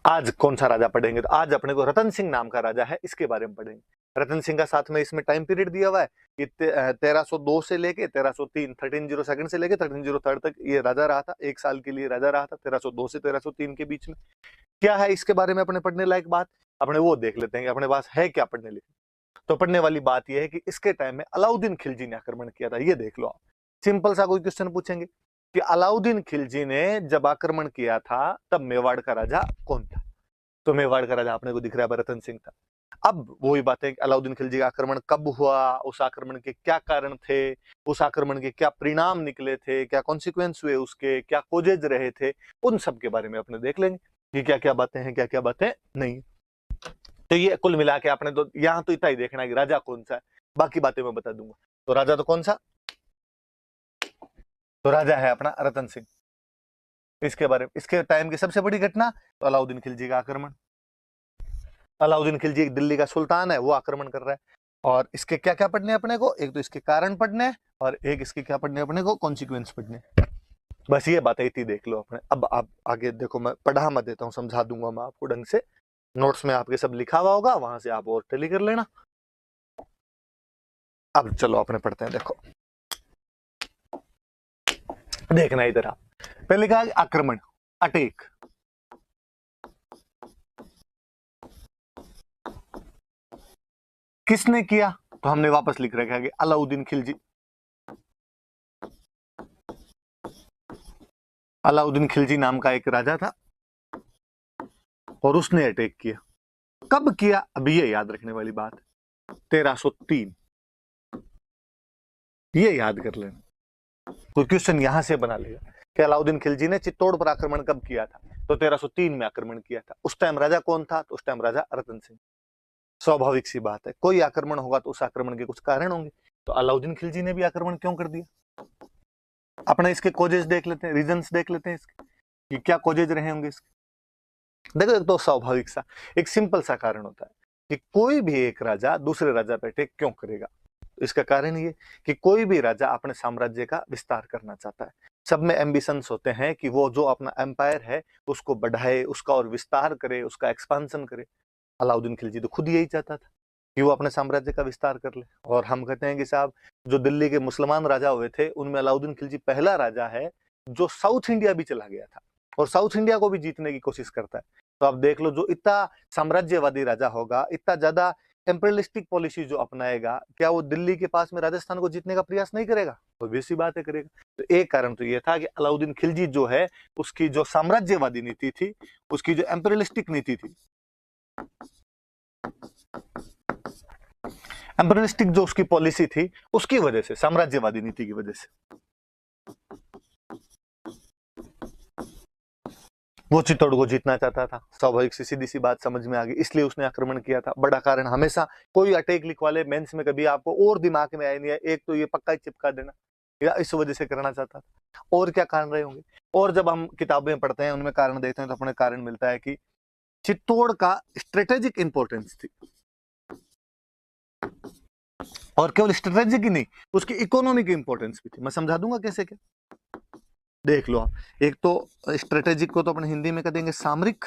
आज कौन सा राजा पढ़ेंगे? तो आज अपने को रतन सिंह नाम का राजा है, इसके बारे में पढ़ेंगे। रतन सिंह का साथ में इसमें टाइम पीरियड दिया हुआ है कि 1302 से लेके 1303, 1302 से लेके 1303 तक ये राजा रहा था। 1 साल के लिए राजा रहा था, 1302 से 1303 के बीच में। क्या है इसके बारे में अपने पढ़ने लायक बात, अपने वो देख लेते हैं कि अपने पास है क्या पढ़ने लिखने। तो पढ़ने वाली बात यह है कि इसके टाइम में अलाउद्दीन खिलजी ने आक्रमण किया था। ये देख लो आप, सिंपल सा कोई क्वेश्चन पूछेंगे कि अलाउद्दीन खिलजी ने जब आक्रमण किया था तब मेवाड़ का राजा कौन था? तो मेवाड़ का राजा अपने को दिख रहा है रतन सिंह था। अब वही बात है कि अलाउद्दीन खिलजी का आक्रमण कब हुआ, उस आक्रमण के क्या कारण थे, उस आक्रमण के क्या परिणाम निकले थे, क्या कॉन्सिक्वेंस हुए उसके, क्या कोजेज रहे थे, उन सब के बारे में अपने देख लेंगे कि क्या क्या बातें हैं, क्या क्या बातें नहीं। तो ये कुल मिला के आपने तो यहाँ तो इतना ही देखना है कि राजा कौन सा है, बाकी बातें मैं बता दूंगा। तो राजा तो कौन सा? तो राजा है अपना रतन सिंह। इसके बारे में, इसके टाइम की सबसे बड़ी घटना तो अलाउद्दीन खिलजी का आक्रमण। अलाउद्दीन खिलजी एक दिल्ली का सुल्तान है, वो आक्रमण कर रहा है। और इसके क्या क्या पढ़ने अपने को, एक तो इसके कारण पढ़ने और एक इसके क्या पढ़ने अपने को, कॉन्सिक्वेंस पढ़ने। बस ये बातें इतनी देख लो अपने। अब आप आगे देखो, मैं पढ़ा मत देता हूँ, समझा दूंगा मैं आपको ढंग से। नोट्स में आपके सब लिखा हुआ होगा, वहां से आप और टैली कर लेना। अब चलो अपने पढ़ते हैं। देखो देखना इधर आप, पहले कहा आक्रमण, अटैक। किसने किया? तो हमने वापस लिख रखा है कि अलाउद्दीन खिलजी। अलाउद्दीन खिलजी नाम का एक राजा था और उसने अटैक किया। कब किया? अभी ये याद रखने वाली बात, 1303। ये याद कर लेना, कोई क्वेश्चन यहां से बना लेगा कि अलाउद्दीन खिलजी ने चित्तौड़ पर आक्रमण कब किया था? तो 1303 में आक्रमण किया था। उस टाइम राजा कौन था? तो उस टाइम राजा रतन सिंह। स्वाभाविक सी बात है, कोई आक्रमण होगा तो उस आक्रमण के कुछ कारण होंगे। तो अलाउद्दीन खिलजी ने भी आक्रमण क्यों कर दिया? अपने इसके कोजेज देख लेते हैं, रीजंस देख लेते हैं इसके कि क्या कोजेज रहे होंगे इसके। देखो एक तो स्वाभाविक सा, एक सिंपल सा कारण होता है कि कोई भी एक राजा दूसरे राजा पे अटैक क्यों करेगा। इसका कारण ये कि कोई भी राजा अपने साम्राज्य का विस्तार करना चाहता है। सब में एम्बिशंस होते हैं कि वो जो अपना एम्पायर है उसको बढ़ाए, उसका और विस्तार करे, उसका एक्सपांशन करे। अलाउद्दीन खिलजी तो खुद यही चाहता था कि वो अपने साम्राज्य का विस्तार कर ले। और हम कहते हैं कि साहब, जो दिल्ली के मुसलमान राजा हुए थे उनमें अलाउद्दीन खिलजी पहला राजा है जो साउथ इंडिया भी चला गया था और साउथ इंडिया को भी जीतने की कोशिश करता है। तो आप देख लो, जो इतना साम्राज्यवादी राजा होगा, इतना ज्यादा एम्पेरियलिस्टिक पॉलिसी जो अपनाएगा, क्या वो दिल्ली के पास में राजस्थान को जीतने का प्रयास नहीं करेगा? तो वैसी बात है, करेगा। तो एक कारण तो ये था कि अलाउद्दीन खिलजी जो है, उसकी जो साम्राज्यवादी नीति थी, उसकी जो एम्पेरियलिस्टिक नीति थी, एम्पेरियलिस्टिक जो उसकी पॉलिसी थी, उसकी वजह से, साम्राज्यवादी नीति की वजह से वो चित्तौड़ को जीतना चाहता था। स्वाभाविक सी सीधी सी बात समझ में आ गई, इसलिए उसने आक्रमण किया था। बड़ा कारण हमेशा कोई अटैक लिखवा ले मेंस में, कभी आपको और दिमाग में आया नहीं है, एक तो ये पक्का ही चिपका देना, या इस वजह से करना चाहता था। और क्या कारण रहे होंगे? और जब हम किताबें पढ़ते हैं, उनमें कारण देखते हैं, तो अपने कारण मिलता है कि चित्तौड़ का स्ट्रेटेजिक इंपॉर्टेंस थी। और केवल स्ट्रेटेजिक ही नहीं, उसकी इकोनॉमिक इंपॉर्टेंस भी थी। मैं समझा दूंगा कैसे क्या, देख लो आप। एक तो स्ट्रेटेजिक को तो अपने हिंदी में कह देंगे सामरिक,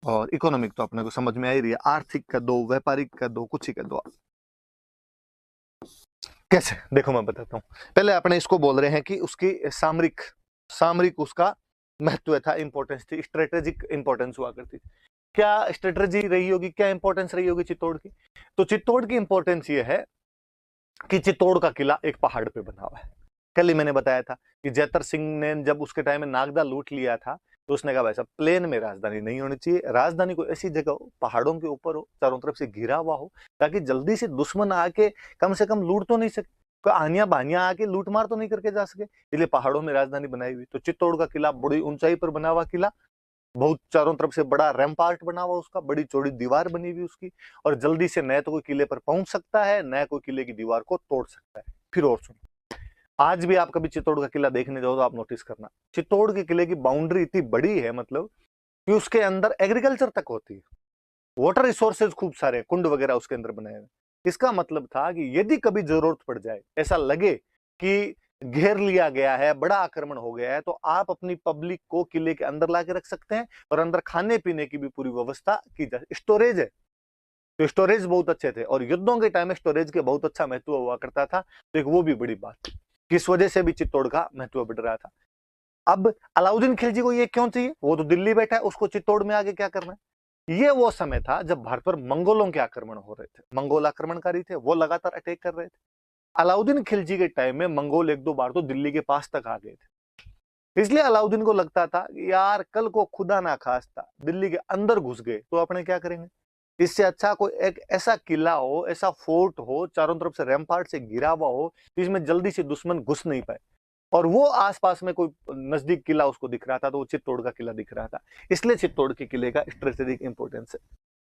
और इकोनॉमिक तो अपने को समझ में आ ही रही है, आर्थिक का दो, व्यापारिक का दो, कुछ ही का दो। कैसे? देखो मैं बताता हूँ। पहले अपने इसको बोल रहे हैं कि उसकी सामरिक, सामरिक उसका महत्व था, इंपॉर्टेंस थी, स्ट्रेटेजिक इंपॉर्टेंस हुआ करती थी। क्या स्ट्रेटेजी रही होगी, क्या इंपॉर्टेंस रही होगी चित्तौड़ की? तो चित्तौड़ की इंपॉर्टेंस ये है कि चित्तौड़ का किला एक पहाड़ पे बना हुआ है। कल ही मैंने बताया था कि जैतर सिंह ने जब उसके टाइम में नागदा लूट लिया था, तो उसने कहा भाई साहब, प्लेन में राजधानी नहीं होनी चाहिए, राजधानी को ऐसी जगह हो, पहाड़ों के ऊपर हो, चारों तरफ से घिरा हुआ हो, ताकि जल्दी से दुश्मन आके कम से कम लूट तो नहीं सके, कोई आनिया बानिया आके लूट मार तो नहीं करके जा सके, इसलिए पहाड़ों में राजधानी बनाई हुई। तो चित्तौड़ का किला बड़ी ऊंचाई पर बना हुआ किला, बहुत चारों तरफ से बड़ा रैम्पार्ट बना हुआ उसका, बड़ी चौड़ी दीवार बनी हुई उसकी, और जल्दी से न तो कोई किले पर पहुंच सकता है, न कोई किले की दीवार को तोड़ सकता है। फिर और सुनो, आज भी आप कभी चित्तौड़ का किला देखने जाओ तो आप नोटिस करना, चित्तौड़ के किले की बाउंड्री इतनी बड़ी है, मतलब कि उसके अंदर एग्रीकल्चर तक होती है, वाटर रिसोर्सेज खूब सारे, कुंड वगैरह उसके अंदर बनाए हुए। इसका मतलब था कि यदि कभी जरूरत पड़ जाए, ऐसा लगे कि घेर लिया गया है, बड़ा आक्रमण हो गया है, तो आप अपनी पब्लिक को किले के अंदर ला के रख सकते हैं और अंदर खाने पीने की भी पूरी व्यवस्था की जाए। स्टोरेज है, तो स्टोरेज बहुत अच्छे थे और युद्धों के टाइम में स्टोरेज के बहुत अच्छा महत्व हुआ करता था। तो एक वो भी बड़ी बात थी, किस वजह से भी चित्तौड़ का महत्व बढ़ रहा था। अब अलाउद्दीन खिलजी को ये क्यों चाहिए? वो तो दिल्ली बैठा है, उसको चित्तौड़ में आगे क्या करना है? ये वो समय था जब भारत पर मंगोलों के आक्रमण हो रहे थे, मंगोल आक्रमणकारी थे, वो लगातार अटैक कर रहे थे। अलाउद्दीन खिलजी के टाइम में मंगोल एक दो बार तो दिल्ली के पास तक आ गए थे, इसलिए अलाउद्दीन को लगता था कि यार कल को खुदा ना खास्ता दिल्ली के अंदर घुस गए तो अपने क्या करेंगे? इससे अच्छा कोई एक ऐसा किला हो, ऐसा फोर्ट हो, चारों तरफ से रैम्पार्ट से घिरा हुआ हो, जिसमें जल्दी से दुश्मन घुस नहीं पाए। और वो आसपास में कोई नजदीक किला उसको दिख रहा था, तो वो चित्तौड़ का किला दिख रहा था। इसलिए चित्तौड़ के किले का स्ट्रेटेजिक इंपोर्टेंस है।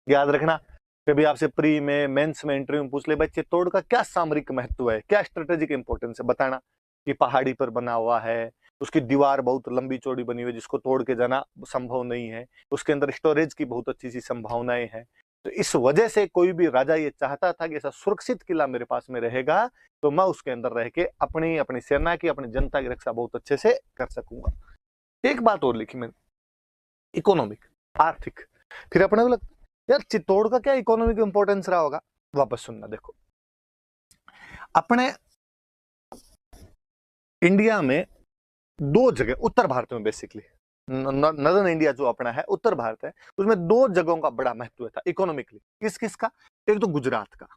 याद रखना, कभी आपसे प्री में, मेंस में, इंटरव्यू में पूछ ले भाई चित्तौड़ का क्या सामरिक महत्व है, क्या स्ट्रेटेजिक इंपोर्टेंस है, बताना। कि पहाड़ी पर बना हुआ है, उसकी दीवार बहुत लंबी चौड़ी बनी हुई है जिसको तोड़ के जाना संभव नहीं है, उसके अंदर स्टोरेज की बहुत अच्छी सी संभावनाएं हैं। तो इस वजह से कोई भी राजा ये चाहता था कि ऐसा सुरक्षित किला मेरे पास में रहेगा तो मैं उसके अंदर रह के अपनी अपनी सेना की, अपनी जनता की रक्षा बहुत अच्छे से कर सकूंगा। एक बात और लिखी मैंने, इकोनॉमिक, आर्थिक। फिर अपने को लगता यार चित्तौड़ का क्या इकोनॉमिक इंपोर्टेंस रहा होगा? वापस सुनना, देखो अपने इंडिया में दो जगह, उत्तर भारत में बेसिकली नदर्न इंडिया जो अपना है, उत्तर भारत है, उसमें दो जगहों का बड़ा महत्व था इकोनॉमिकली। किस किस का? एक तो गुजरात का,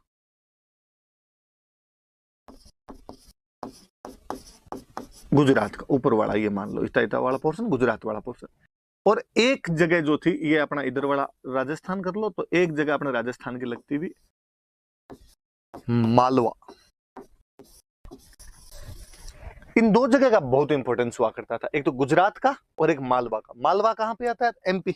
गुजरात का ऊपर वाला, ये मान लो इतना वाला पोर्शन, गुजरात वाला पोर्शन। और एक जगह जो थी ये अपना इधर वाला राजस्थान कर लो, तो एक जगह अपने राजस्थान की लगती भी मालवा। इन दो जगह का बहुत इंपॉर्टेंस हुआ करता था, एक तो गुजरात का और एक मालवा का। मालवा कहां पे आता है? एमपी,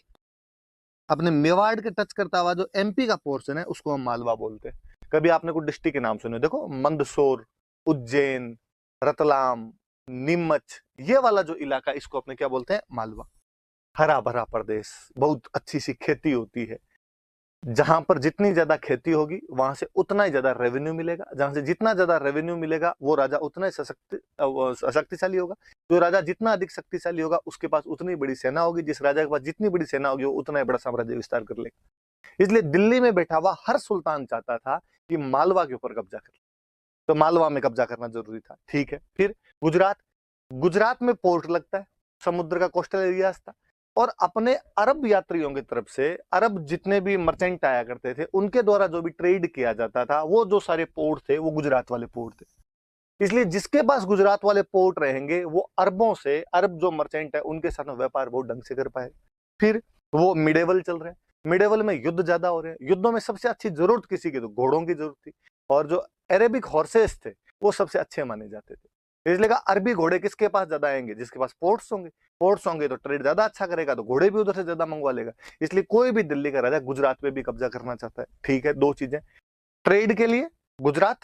अपने मेवाड़ के टच करता हुआ जो एमपी का पोर्शन है उसको हम मालवा बोलते हैं। कभी आपने कोई डिस्ट्रिक्ट के नाम सुने? देखो मंदसौर, उज्जैन, रतलाम, नीमच, ये वाला जो इलाका, इसको अपने क्या बोलते हैं? मालवा। हरा भरा प्रदेश, बहुत अच्छी सी खेती होती है, जहां पर जितनी ज्यादा खेती होगी वहां से उतना ही ज्यादा रेवेन्यू मिलेगा, जहां से जितना ज्यादा रेवेन्यू मिलेगा वो राजा उतना ही शक्तिशाली होगा, जो राजा जितना अधिक शक्तिशाली होगा उसके पास उतनी बड़ी सेना होगी, जिस राजा के पास जितनी बड़ी सेना होगी वो उतना ही बड़ा साम्राज्य विस्तार कर लेगा। इसलिए दिल्ली में बैठा हुआ हर सुल्तान चाहता था कि मालवा के ऊपर कब्जा कर, तो मालवा में कब्जा करना जरूरी था। ठीक है, फिर गुजरात, गुजरात में पोर्ट लगता है, समुद्र का कोस्टल एरिया था, और अपने अरब यात्रियों की तरफ से, अरब जितने भी मर्चेंट आया करते थे उनके द्वारा जो भी ट्रेड किया जाता था, वो जो सारे पोर्ट थे वो गुजरात वाले पोर्ट थे। इसलिए जिसके पास गुजरात वाले पोर्ट रहेंगे वो अरबों से, अरब जो मर्चेंट है उनके साथ में व्यापार बहुत ढंग से कर पाए। फिर वो मिडेवल चल रहे हैं, मिडेवल में युद्ध ज्यादा हो रहे हैं, युद्धों में सबसे अच्छी जरूरत किसी की? तो घोड़ों की जरूरत थी, और जो अरेबिक हॉर्सेस थे वो सबसे अच्छे माने जाते थे। इसलिए कहा अरबी घोड़े किसके पास ज्यादा आएंगे? जिसके पास पोर्ट्स होंगे, पोर्ट्स होंगे तो ट्रेड ज्यादा अच्छा करेगा, तो घोड़े भी उधर से ज्यादा मंगवा लेगा। इसलिए कोई भी दिल्ली का राजा गुजरात पे भी कब्जा करना चाहता है। ठीक है, दो चीजें, ट्रेड के लिए गुजरात,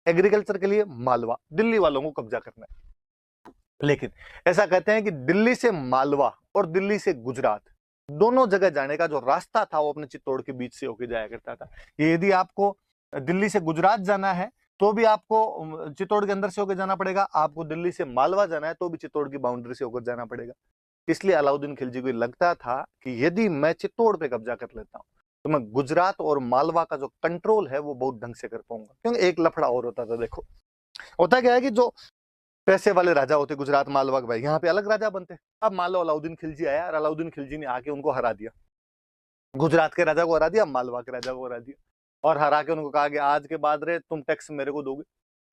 एग्रीकल्चर के लिए मालवा, दिल्ली वालों को कब्जा करना है। लेकिन ऐसा कहते हैं कि दिल्ली से मालवा और दिल्ली से गुजरात दोनों जगह जाने का जो रास्ता था वो अपने चित्तौड़ के बीच से होकर जाया करता था। यदि आपको दिल्ली से गुजरात जाना है तो भी आपको चित्तौड़ के अंदर से होकर जाना पड़ेगा, आपको दिल्ली से मालवा जाना है तो भी चित्तौड़ की बाउंड्री से होकर जाना पड़ेगा। इसलिए अलाउद्दीन खिलजी को लगता था कि यदि मैं चित्तौड़ पे कब्जा कर लेता हूं तो मैं गुजरात और मालवा का जो कंट्रोल है वो बहुत ढंग से कर पाऊंगा। क्योंकि एक लफड़ा और होता था, देखो होता क्या है कि जो पैसे वाले राजा होते गुजरात मालवा के, भाई यहाँ पे अलग राजा बनते। अब मान लो अलाउद्दीन खिलजी आया और अलाउद्दीन खिलजी ने आके उनको हरा दिया, गुजरात के राजा को हरा दिया, मालवा के राजा को हरा दिया, और हरा के उनको कहा कि आज के बाद रे तुम टैक्स मेरे को दोगे।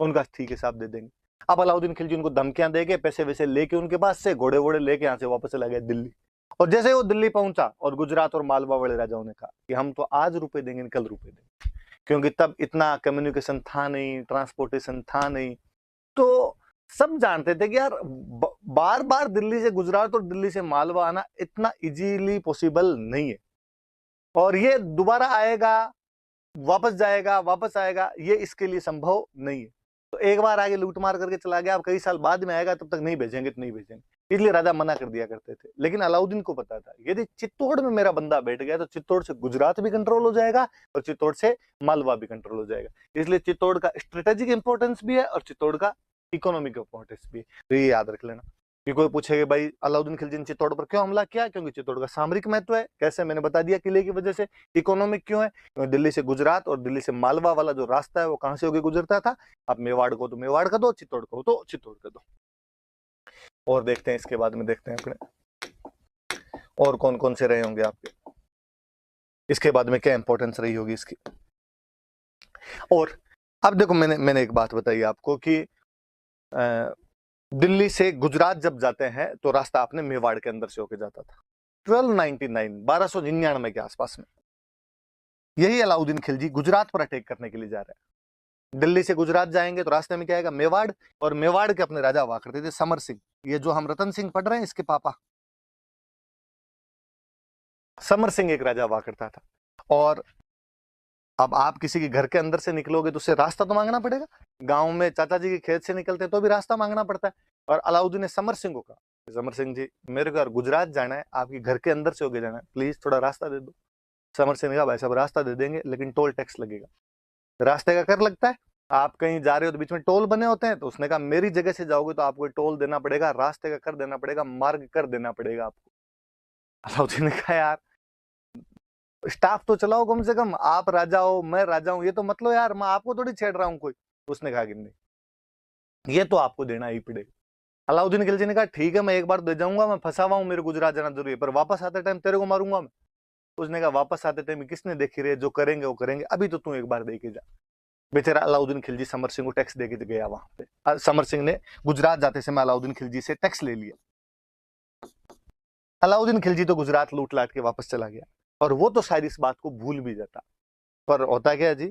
उनका ठीक है साहब, दे देंगे। अब अलाउद्दीन खिलजी उनको धमकियां देके पैसे वैसे लेके उनके पास से घोड़े वोड़े लेके यहाँ से वापस चला गया दिल्ली। और जैसे वो दिल्ली पहुंचा और गुजरात और मालवा वाले राजाओं ने कहा कि हम तो आज रुपए देंगे, कल रुपए देंगे, क्योंकि तब इतना कम्युनिकेशन था नहीं, ट्रांसपोर्टेशन था नहीं, तो सब जानते थे कि यार बार बार दिल्ली से गुजरात और दिल्ली से मालवा आना इतना इजीली पॉसिबल नहीं है, और ये दोबारा आएगा वापस जाएगा वापस आएगा, ये इसके लिए संभव नहीं है। तो एक बार आगे लूट मार करके चला गया, अब कई साल बाद में आएगा, तब तक नहीं भेजेंगे तो नहीं भेजेंगे, इसलिए राजा मना कर दिया करते थे। लेकिन अलाउद्दीन को पता था यदि चित्तौड़ में मेरा बंदा बैठ गया तो चित्तौड़ से गुजरात भी कंट्रोल हो जाएगा और चित्तौड़ से मालवा भी कंट्रोल हो जाएगा। इसलिए चित्तौड़ का स्ट्रेटेजिक इंपॉर्टेंस भी है और चित्तौड़ का इकोनॉमिक इंपॉर्टेंस भी। तो ये याद रख लेना कि कोई पूछेगा भाई अलाउद्दीन खिलजी ने चित्तौड़ पर क्यों हमला किया, क्योंकि चित्तौड़ का सामरिक महत्व है। कैसे, मैंने बता दिया, किले की वजह से। इकोनॉमिक क्यों है, क्योंकि दिल्ली से गुजरात और दिल्ली से मालवा वाला जो रास्ता है वो कहां से होकर गुजरता था। आप मेवाड़ को तो मेवाड़ का दो, चित्तौड़ को तो चित्तौड़ का दो। और देखते हैं इसके बाद में, देखते हैं अपने और कौन कौन से रहे होंगे आपके, इसके बाद में क्या इंपॉर्टेंस रही होगी इसकी। और अब देखो, मैंने एक बात बताई आपको कि दिल्ली से गुजरात जब जाते हैं तो रास्ता आपने मेवाड़ के अंदर से होके जाता था। 1299 के आसपास में यही अलाउद्दीन खिलजी गुजरात पर अटैक करने के लिए जा रहे हैं। दिल्ली से गुजरात जाएंगे तो रास्ते में क्या आएगा, मेवाड़। और मेवाड़ के अपने राजा हुआ करते थे समर सिंह। ये जो हम रतन सिंह पढ़ रहे हैं इसके पापा समर सिंह एक राजा हुआ करता था। और अब आप किसी के घर के अंदर से निकलोगे तो उससे रास्ता तो मांगना पड़ेगा। गांव में चाचा जी के खेत से निकलते तो भी रास्ता मांगना पड़ता है। और अलाउद्दीन ने समर सिंह को कहा, समर सिंह जी मेरे को गुजरात जाना है, आपके घर के अंदर से होके जाना है, प्लीज थोड़ा रास्ता दे दो। समर सिंह ने कहा भाई साहब रास्ता दे देंगे, लेकिन टोल टैक्स लगेगा। रास्ते का कर लगता है, आप कहीं जा रहे हो तो बीच में टोल बने होते हैं। तो उसने कहा मेरी जगह से जाओगे तो आपको टोल देना पड़ेगा, रास्ते का कर देना पड़ेगा, मार्ग कर देना पड़ेगा आपको। अलाउद्दीन ने कहा यार स्टाफ तो चलाओ कम से कम, आप राजा हो मैं राजा हूं, ये तो मतलब यार मैं आपको थोड़ी छेड़ रहा हूं कोई। उसने कहा कि नहीं ये तो आपको देना ही पड़ेगा। अलाउद्दीन खिलजी ने कहा ठीक है मैं एक बार दे जाऊंगा, मैं फंसा हुआ हूं, मेरे गुजरात जाना जरूरी है, पर वापस आते टाइम तेरे को मारूंगा मैं। उसने कहा वापस आते टाइम किसने देखी रहे, जो करेंगे वो करेंगे, अभी तो तू एक बार दे के जा। बेचारा अलाउद्दीन खिलजी समर सिंह को टैक्स दे के गया वहां पे। समर सिंह ने गुजरात जाते समय अलाउद्दीन खिलजी से टैक्स ले लिया। अलाउद्दीन खिलजी तो गुजरात लूट लाट के वापस चला गया और वो तो शायद इस बात को भूल भी जाता। पर होता क्या है जी,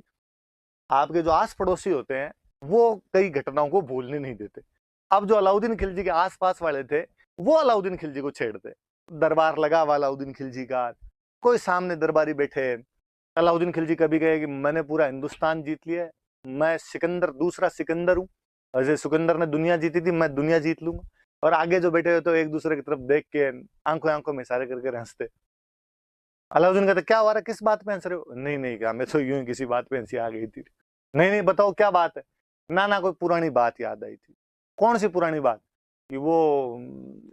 आपके जो आस पड़ोसी होते हैं वो कई घटनाओं को भूलने नहीं देते। अब जो अलाउद्दीन खिलजी के आसपास वाले थे वो अलाउद्दीन खिलजी को छेड़ते। दरबार लगा हुआ अलाउद्दीन खिलजी का, कोई सामने दरबारी बैठे। अलाउद्दीन खिलजी कभी कहे कि मैंने पूरा हिंदुस्तान जीत लिया है, मैं सिकंदर दूसरा सिकंदर हूँ, जैसे सिकंदर ने दुनिया जीती थी मैं दुनिया जीत लूंगा। और आगे जो बैठे हुए तो एक दूसरे की तरफ देख के आंखों आंखों में इशारे करके हंसते। अलाउद्दीन कहता क्या हो रहा है, किस बात पे हंस रहे हो? नहीं नहीं कहा मैं तो यूं ही किसी बात पे हंसी आ गई थी। नहीं नहीं बताओ क्या बात है? ना ना कोई पुरानी बात याद आई थी। कौन सी पुरानी बात? कि वो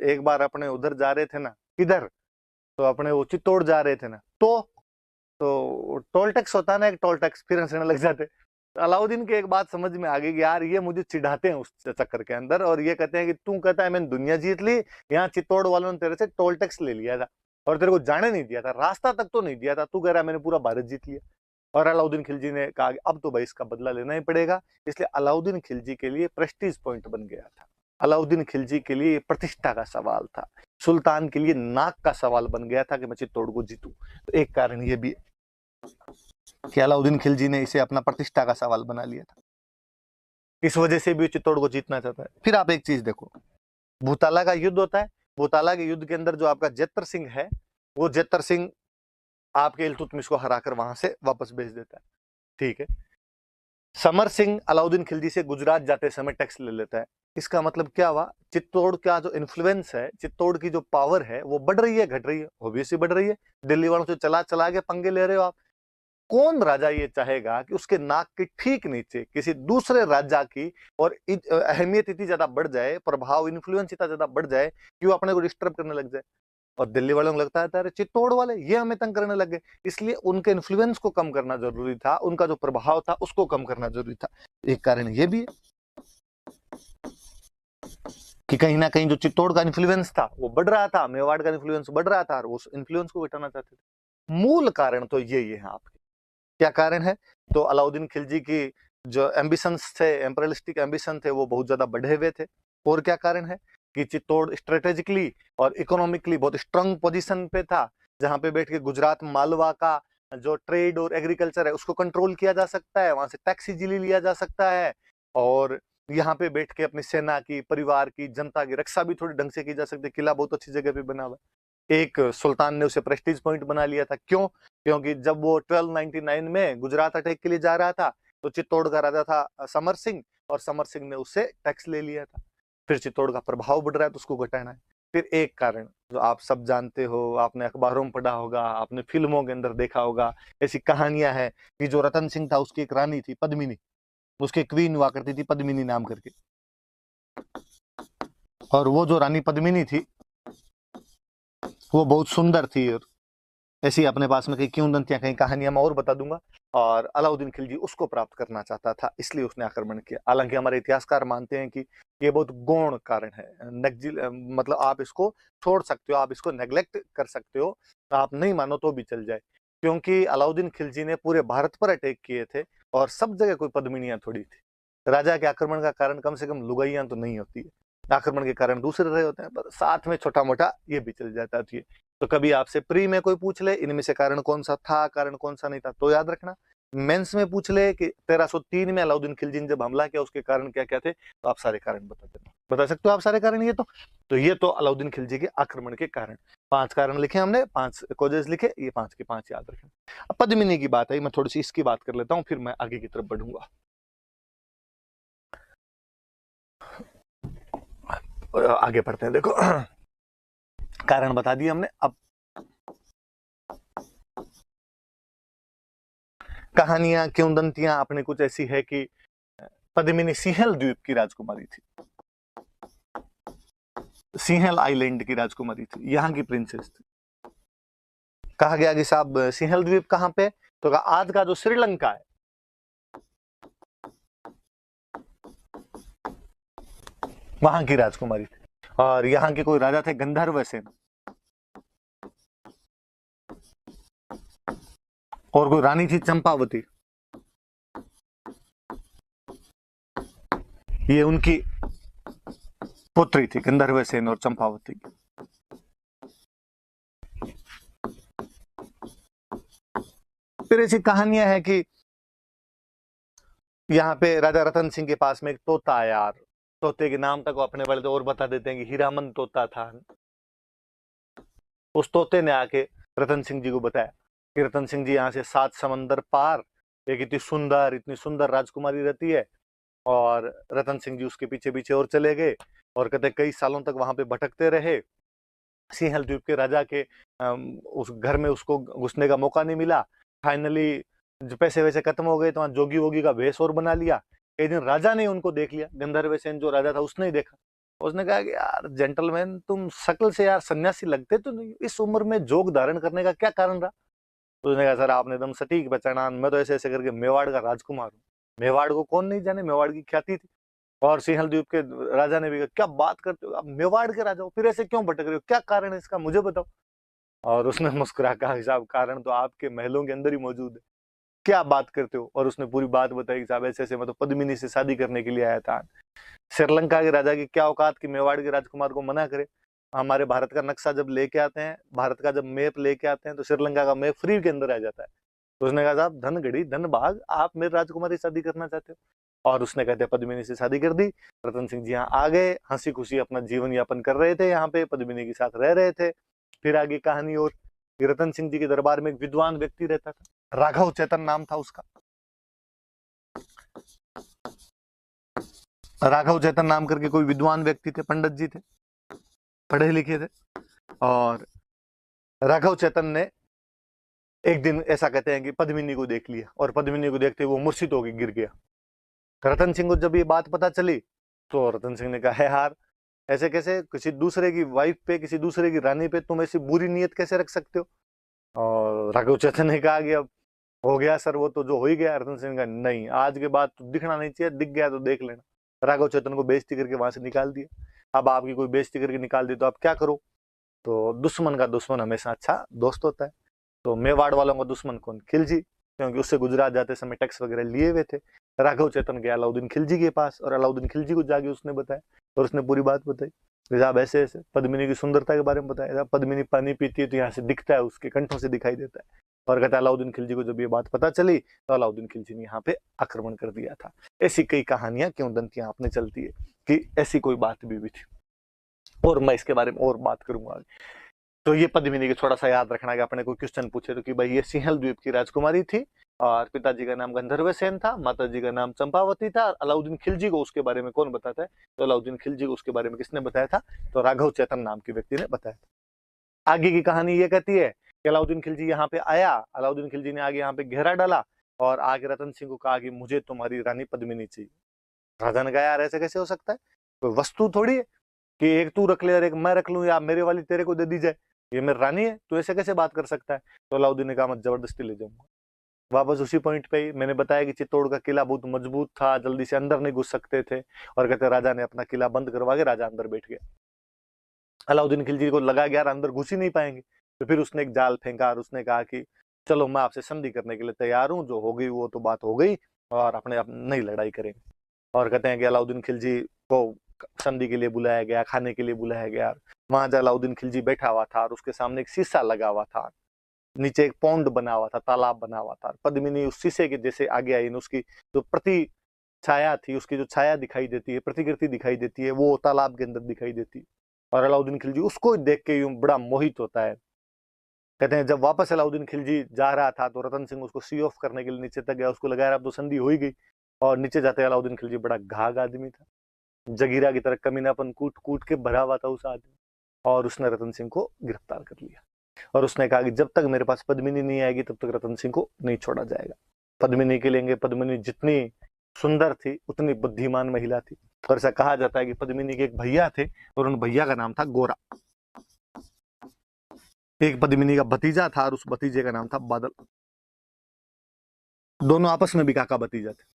एक बार अपने उधर जा रहे थे ना, किधर, तो अपने वो चित्तौड़ जा रहे थे ना, तो टोल टैक्स होता है ना एक टोल टैक्स, फिर हंसने लग जाते। अलाउद्दीन की एक बात समझ में आ गई कि यार ये मुझे चिढ़ाते हैं उस चक्कर के अंदर, और ये कहते हैं कि तू कहता है मैंने दुनिया जीत ली, यहाँ चित्तौड़ वालों ने तेरे से टोल टैक्स ले लिया था और तेरे को जाने नहीं दिया था, रास्ता तक तो नहीं दिया था, तू कह रहा है मैंने पूरा भारत जीत लिया। और अलाउद्दीन खिलजी ने कहा कि अब तो भाई इसका बदला लेना ही पड़ेगा। इसलिए अलाउद्दीन खिलजी के लिए प्रेस्टीज पॉइंट बन गया था। अलाउद्दीन खिलजी के लिए प्रतिष्ठा का सवाल था, सुल्तान के लिए नाक का सवाल बन गया था कि मैं चित्तौड़ को जीतूं। तो एक कारण ये भी कि अलाउद्दीन खिलजी ने इसे अपना प्रतिष्ठा का सवाल बना लिया था, इस वजह से भी चित्तौड़ को जीतना चाहता है। फिर आप एक चीज देखो, भूताला का युद्ध होता है। भूताला के युद्ध के अंदर जो आपका जेत्तर सिंह है, वो जेत्तर सिंह आपके इल्तुतमिश को हराकर वहां से वापस भेज देता है। ठीक है, समर सिंह अलाउद्दीन खिलजी से गुजरात जाते समय टैक्स ले लेता है। इसका मतलब क्या हुआ, चित्तौड़ का जो इन्फ्लुएंस है, चित्तौड़ की जो पावर है वो बढ़ रही है घट रही है? ऑब्वियसली बढ़ रही है। दिल्ली वालों से चला चला के पंगे ले रहे हो आप। कौन राजा ये चाहेगा कि उसके नाक के ठीक नीचे किसी दूसरे राजा की और अहमियत इतनी ज्यादा बढ़ जाए, प्रभाव इन्फ्लुएंस इतना ज्यादा बढ़ जाए कि वो अपने को डिस्टर्ब करने लग जाए? और दिल्ली वालों को लगता है अरे चित्तौड़ वाले ये हमें तंग करने लग गए, इसलिए उनके इन्फ्लुएंस को कम करना जरूरी था, उनका जो प्रभाव था उसको कम करना जरूरी था। एक कारण ये भी है कि कहीं ना कहीं जो चित्तौड़ का इन्फ्लुएंस था वो बढ़ रहा था, मेवाड़ का इन्फ्लुएंस बढ़ रहा था और उस इन्फ्लुएंस को घटाना चाहते थे। मूल कारण तो यही है आपके। क्या कारण है? तो अलाउद्दीन खिलजी की जो एम्बिशंस थे, एम्परियलिस्टिक एम्बिशन थे, वो बहुत ज्यादा बढ़े हुए थे। और क्या कारण है कि चित्तौड़ स्ट्रेटेजिकली और इकोनॉमिकली बहुत स्ट्रांग पोजीशन पे था, जहां पे बैठ के गुजरात मालवा का जो ट्रेड और एग्रीकल्चर है उसको कंट्रोल किया जा सकता है, वहां से टैक्स इजीली लिया जा सकता है, और यहाँ पे बैठ के अपनी सेना की, परिवार की, जनता की रक्षा भी थोड़ी ढंग से की जा सकती है। किला बहुत अच्छी जगह पे बना हुआ है। एक सुल्तान ने उसे प्रेस्टीज पॉइंट बना लिया था। क्यों? क्योंकि जब वो 1299 में गुजरात अटैक के लिए जा रहा था तो चित्तौड़ का राजा था समर सिंह, और समर सिंह ने उससे टैक्स ले लिया था। फिर चित्तौड़ का प्रभाव बढ़ रहा है तो उसको घटाना है। फिर एक कारण जो आप सब जानते हो, आपने अखबारों में पढ़ा होगा, आपने फिल्मों के अंदर देखा होगा, ऐसी कहानियां हैं कि जो रतन सिंह था उसकी एक रानी थी पद्मिनी, उसकी क्वीन हुआ करती थी पद्मिनी नाम करके। और वो जो रानी पद्मिनी थी वो बहुत सुंदर थी, और ऐसी अपने पास में कई किंवदंतियां, कई कहानियां मैं और बता दूंगा। और अलाउद्दीन खिलजी उसको प्राप्त करना चाहता था, इसलिए उसने आक्रमण किया। हालांकि हमारे इतिहासकार मानते हैं कि ये बहुत गौण कारण है, मतलब आप इसको छोड़ सकते हो, आप इसको नेग्लेक्ट कर सकते हो, आप नहीं मानो तो भी चल जाए, क्योंकि अलाउद्दीन खिलजी ने पूरे भारत पर अटैक किए थे और सब जगह कोई पद्मिनियां थोड़ी थी। राजा के आक्रमण का कारण कम से कम लुगाइयां तो नहीं होती है, आक्रमण के कारण दूसरे रहे होते हैं, पर साथ में छोटा मोटा ये भी चल जाता थी। तो कभी आपसे प्री में कोई पूछ ले इनमें से कारण कौन सा था, कारण कौन सा नहीं था, तो याद रखना। मेंस में पूछ ले कि 1303 में अलाउद्दीन खिलजी ने जब हमला किया उसके कारण क्या क्या थे, तो आप सारे कारण बता देना, बता सकते हो आप सारे कारण। ये तो अलाउद्दीन खिलजी के आक्रमण के कारण 5 कारण लिखे हमने, 5 कॉजेज लिखे, ये 5 के 5 याद रखें। अब पद्मिनी की बात आई, मैं थोड़ी सी इसकी बात कर लेता हूँ, फिर मैं आगे की तरफ बढ़ूंगा। आगे बढ़ते हैं। देखो कारण बता दिए हमने, अब कहानियां किंवदंतियां अपने कुछ ऐसी है कि पद्मिनी सिंहल द्वीप की राजकुमारी थी, सिंहल आइलैंड की राजकुमारी थी, यहाँ की प्रिंसेस थी। कहा गया कि साहब सिंहल द्वीप कहां पे, तो आज का जो श्रीलंका है, वहां की राजकुमारी थी। और यहाँ के कोई राजा थे गंधर्व सेन, और कोई रानी थी चंपावती, ये उनकी पुत्री थी गंधर्व सेन और चंपावती। फिर ऐसी कहानियां हैं कि यहाँ पे राजा रतन सिंह के पास में एक तोता आया, यार तोते के नाम तक अपने वाले तो और बता देते हैं कि हीरामन तोता था। उस तोते ने आके रतन सिंह जी को बताया कि रतन सिंह जी यहाँ से 7 समंदर पार एक इतनी सुंदर राजकुमारी रहती है। और रतन सिंह जी उसके पीछे पीछे और चले गए, और कहते कई सालों तक वहां पे भटकते रहे। सिंहल द्वीप के राजा के उस घर में उसको घुसने का मौका नहीं मिला। फाइनली जो पैसे वैसे खत्म हो गए तो वहां जोगी वोगी का भेष और बना लिया। एक दिन राजा ने उनको देख लिया, गंधर्व सेन जो राजा था उसने ही देखा। उसने कहा कि यार जेंटलमैन, तुम शक्ल से यार सन्यासी लगते तो नहीं, इस उम्र में जोग धारण करने का क्या कारण रहा। उसने कहा सर आपने एकदम सटीक पहचाना, मैं तो ऐसे ऐसे करके मेवाड़ का राजकुमार हूँ। मेवाड़ को कौन नहीं जाने, मेवाड़ की ख्याति थी। और सिंहल द्वीप के राजा ने भी कहा क्या बात करते हो आप, मेवाड़ के राजा हो, फिर ऐसे क्यों भटक रहे हो, क्या कारण है इसका मुझे बताओ। और उसने मुस्कुरा कहा साहब कारण तो आपके महलों के अंदर ही मौजूद है, क्या बात करते हो। और उसने पूरी बात बताई साहब ऐसे ऐसे मैं तो पद्मिनी से शादी करने के लिए आया था। श्रीलंका के राजा की क्या औकात कि मेवाड़ के राजकुमार को मना करे। हमारे भारत का नक्शा जब लेके आते हैं, भारत का जब मैप लेके आते हैं, तो श्रीलंका का मैप फ्री के अंदर आ जाता है। तो उसने कहा साहब धन गड़ी धन भाग, आप मेरे राजकुमारी शादी करना चाहते हो। और उसने कहते पद्मिनी से शादी कर दी। रतन सिंह जी यहाँ आ गए, हंसी खुशी अपना जीवन यापन कर रहे थे, यहाँ पे पद्मिनी के साथ रह रहे थे। फिर आगे कहानी और, रतन सिंह जी के दरबार में एक विद्वान व्यक्ति रहता था, राघव चेतन नाम था उसका। राघव चेतन नाम करके कोई विद्वान व्यक्ति थे, पंडित जी थे, पढ़े लिखे थे। और राघव चेतन ने एक दिन ऐसा कहते हैं कि पद्मिनी को देख लिया, और पद्मिनी को देखते वो मूर्छित होकर गिर गया। रतन सिंह को जब ये बात पता चली तो रतन सिंह ने कहा है यार ऐसे कैसे, किसी दूसरे की वाइफ पे, किसी दूसरे की रानी पे तुम ऐसी बुरी नीयत कैसे रख सकते हो। और राघव चेतन ने कहा कि अब हो गया सर, वो तो जो हो ही गया। रतन सिंह का नहीं, आज के बाद तो दिखना नहीं चाहिए, दिख गया तो देख लेना। राघव चेतन को बेइज्जती करके वहां से निकाल दिया। अब आपकी कोई बेइज्जती करके निकाल दी तो आप क्या करो। तो दुश्मन का दुश्मन हमेशा अच्छा दोस्त होता है। तो मेवाड़ वालों का दुश्मन कौन, खिलजी, क्योंकि उससे गुजरात जाते समय टैक्स वगैरह लिए हुए थे। राघव चेतन गया अलाउद्दीन खिलजी के पास, और अलाउद्दीन खिलजी को जाके उसने बताया, और उसने पूरी बात बताई। साहब ऐसे ऐसे पद्मिनी की सुंदरता के बारे में बताया, पद्मिनी पानी पीती है तो यहाँ से दिखता है, उसके कंठों से दिखाई देता है। और कहता है अलाउद्दीन खिलजी को जब ये बात पता चली तो अलाउद्दीन खिलजी ने यहाँ पे आक्रमण कर दिया था। ऐसी कई कहानियां किंवदंतियां आपने चलती है कि ऐसी कोई बात भी थी, और मैं इसके बारे में और बात करूंगा। तो ये पद्मिनी की थोड़ा सा याद रखना कि अपने कोई क्वेश्चन पूछे तो कि भाई ये सिंहल द्वीप की राजकुमारी थी, और पिताजी का नाम गंधर्व सेन था, माताजी का नाम चंपावती था। अलाउद्दीन खिलजी को उसके बारे में कौन बताता है, तो अलाउद्दीन खिलजी को उसके बारे में किसने बताया था, तो राघव चेतन नाम के व्यक्ति ने बताया था। आगे की कहानी ये कहती है कि अलाउद्दीन खिलजी यहाँ पे आया, अलाउद्दीन खिलजी ने आगे यहाँ पे घेरा डाला, और आगे रतन सिंह को कहा कि मुझे तुम्हारी रानी पद्मिनी चाहिए। राजा ने कहा यार ऐसे कैसे हो सकता है, कोई वस्तु थोड़ी है कि एक तू रख ले और एक मैं रख लूं, या मेरे वाली तेरे को दे दी जाए, ये मेरी रानी है, तो ऐसे कैसे बात कर सकता है? तो अलाउद्दीन ने कहा मैं जबरदस्ती ले जाऊंगा। वापस उसी पॉइंट पे ही मैंने बताया कि चित्तौड़ का किला बहुत मजबूत था, जल्दी से अंदर नहीं घुस सकते थे, और कहते राजा ने अपना किला बंद करवा के राजा अंदर बैठ गया। अलाउद्दीन खिलजी को लगा कि यार अंदर घुस ही नहीं पाएंगे, तो फिर उसने एक जाल फेंका और उसने कहा कि चलो मैं आपसे संधि करने के लिए तैयार हूँ, जो हो गई वो तो बात हो गई, और अपने आप नई लड़ाई करेंगे। और कहते हैं कि अलाउद्दीन खिलजी को संधि के लिए बुलाया गया, खाने के लिए बुलाया गया। वहां जो अलाउद्दीन खिलजी बैठा हुआ था और उसके सामने एक शीशा लगा हुआ था, नीचे एक पौंड बना हुआ था, तालाब बना हुआ था। पद्मिनी उस शीशे के जैसे आगे आई, उसकी जो प्रति छाया थी, उसकी जो छाया दिखाई देती है, प्रतिकृति दिखाई देती है, वो तालाब के अंदर दिखाई देती है। और अलाउद्दीन खिलजी उसको देख के यूं बड़ा मोहित होता है। कहते हैं जब वापस अलाउद्दीन खिलजी जा रहा था तो रतन सिंह उसको सी ऑफ करने के लिए नीचे तक गया, उसको लगाया अब तो संधि हो ही गई। और नीचे जाते अलाउद्दीन खिलजी बड़ा घाघ आदमी था, जगीरा की तरह कमीनापन कूट कूट के भरा हुआ था उस आदमी, और उसने रतन सिंह को गिरफ्तार कर लिया। और उसने कहा कि जब तक मेरे पास पद्मिनी नहीं आएगी तब तक रतन सिंह को नहीं छोड़ा जाएगा। पद्मिनी के लेंगे। पद्मिनी जितनी सुंदर थी उतनी बुद्धिमान महिला थी, और ऐसा कहा जाता है कि पद्मिनी के एक भैया थे और उन भैया का नाम था गोरा। एक पद्मिनी का भतीजा था और उस भतीजे का नाम था बादल। दोनों आपस में भी काका भतीजा थे।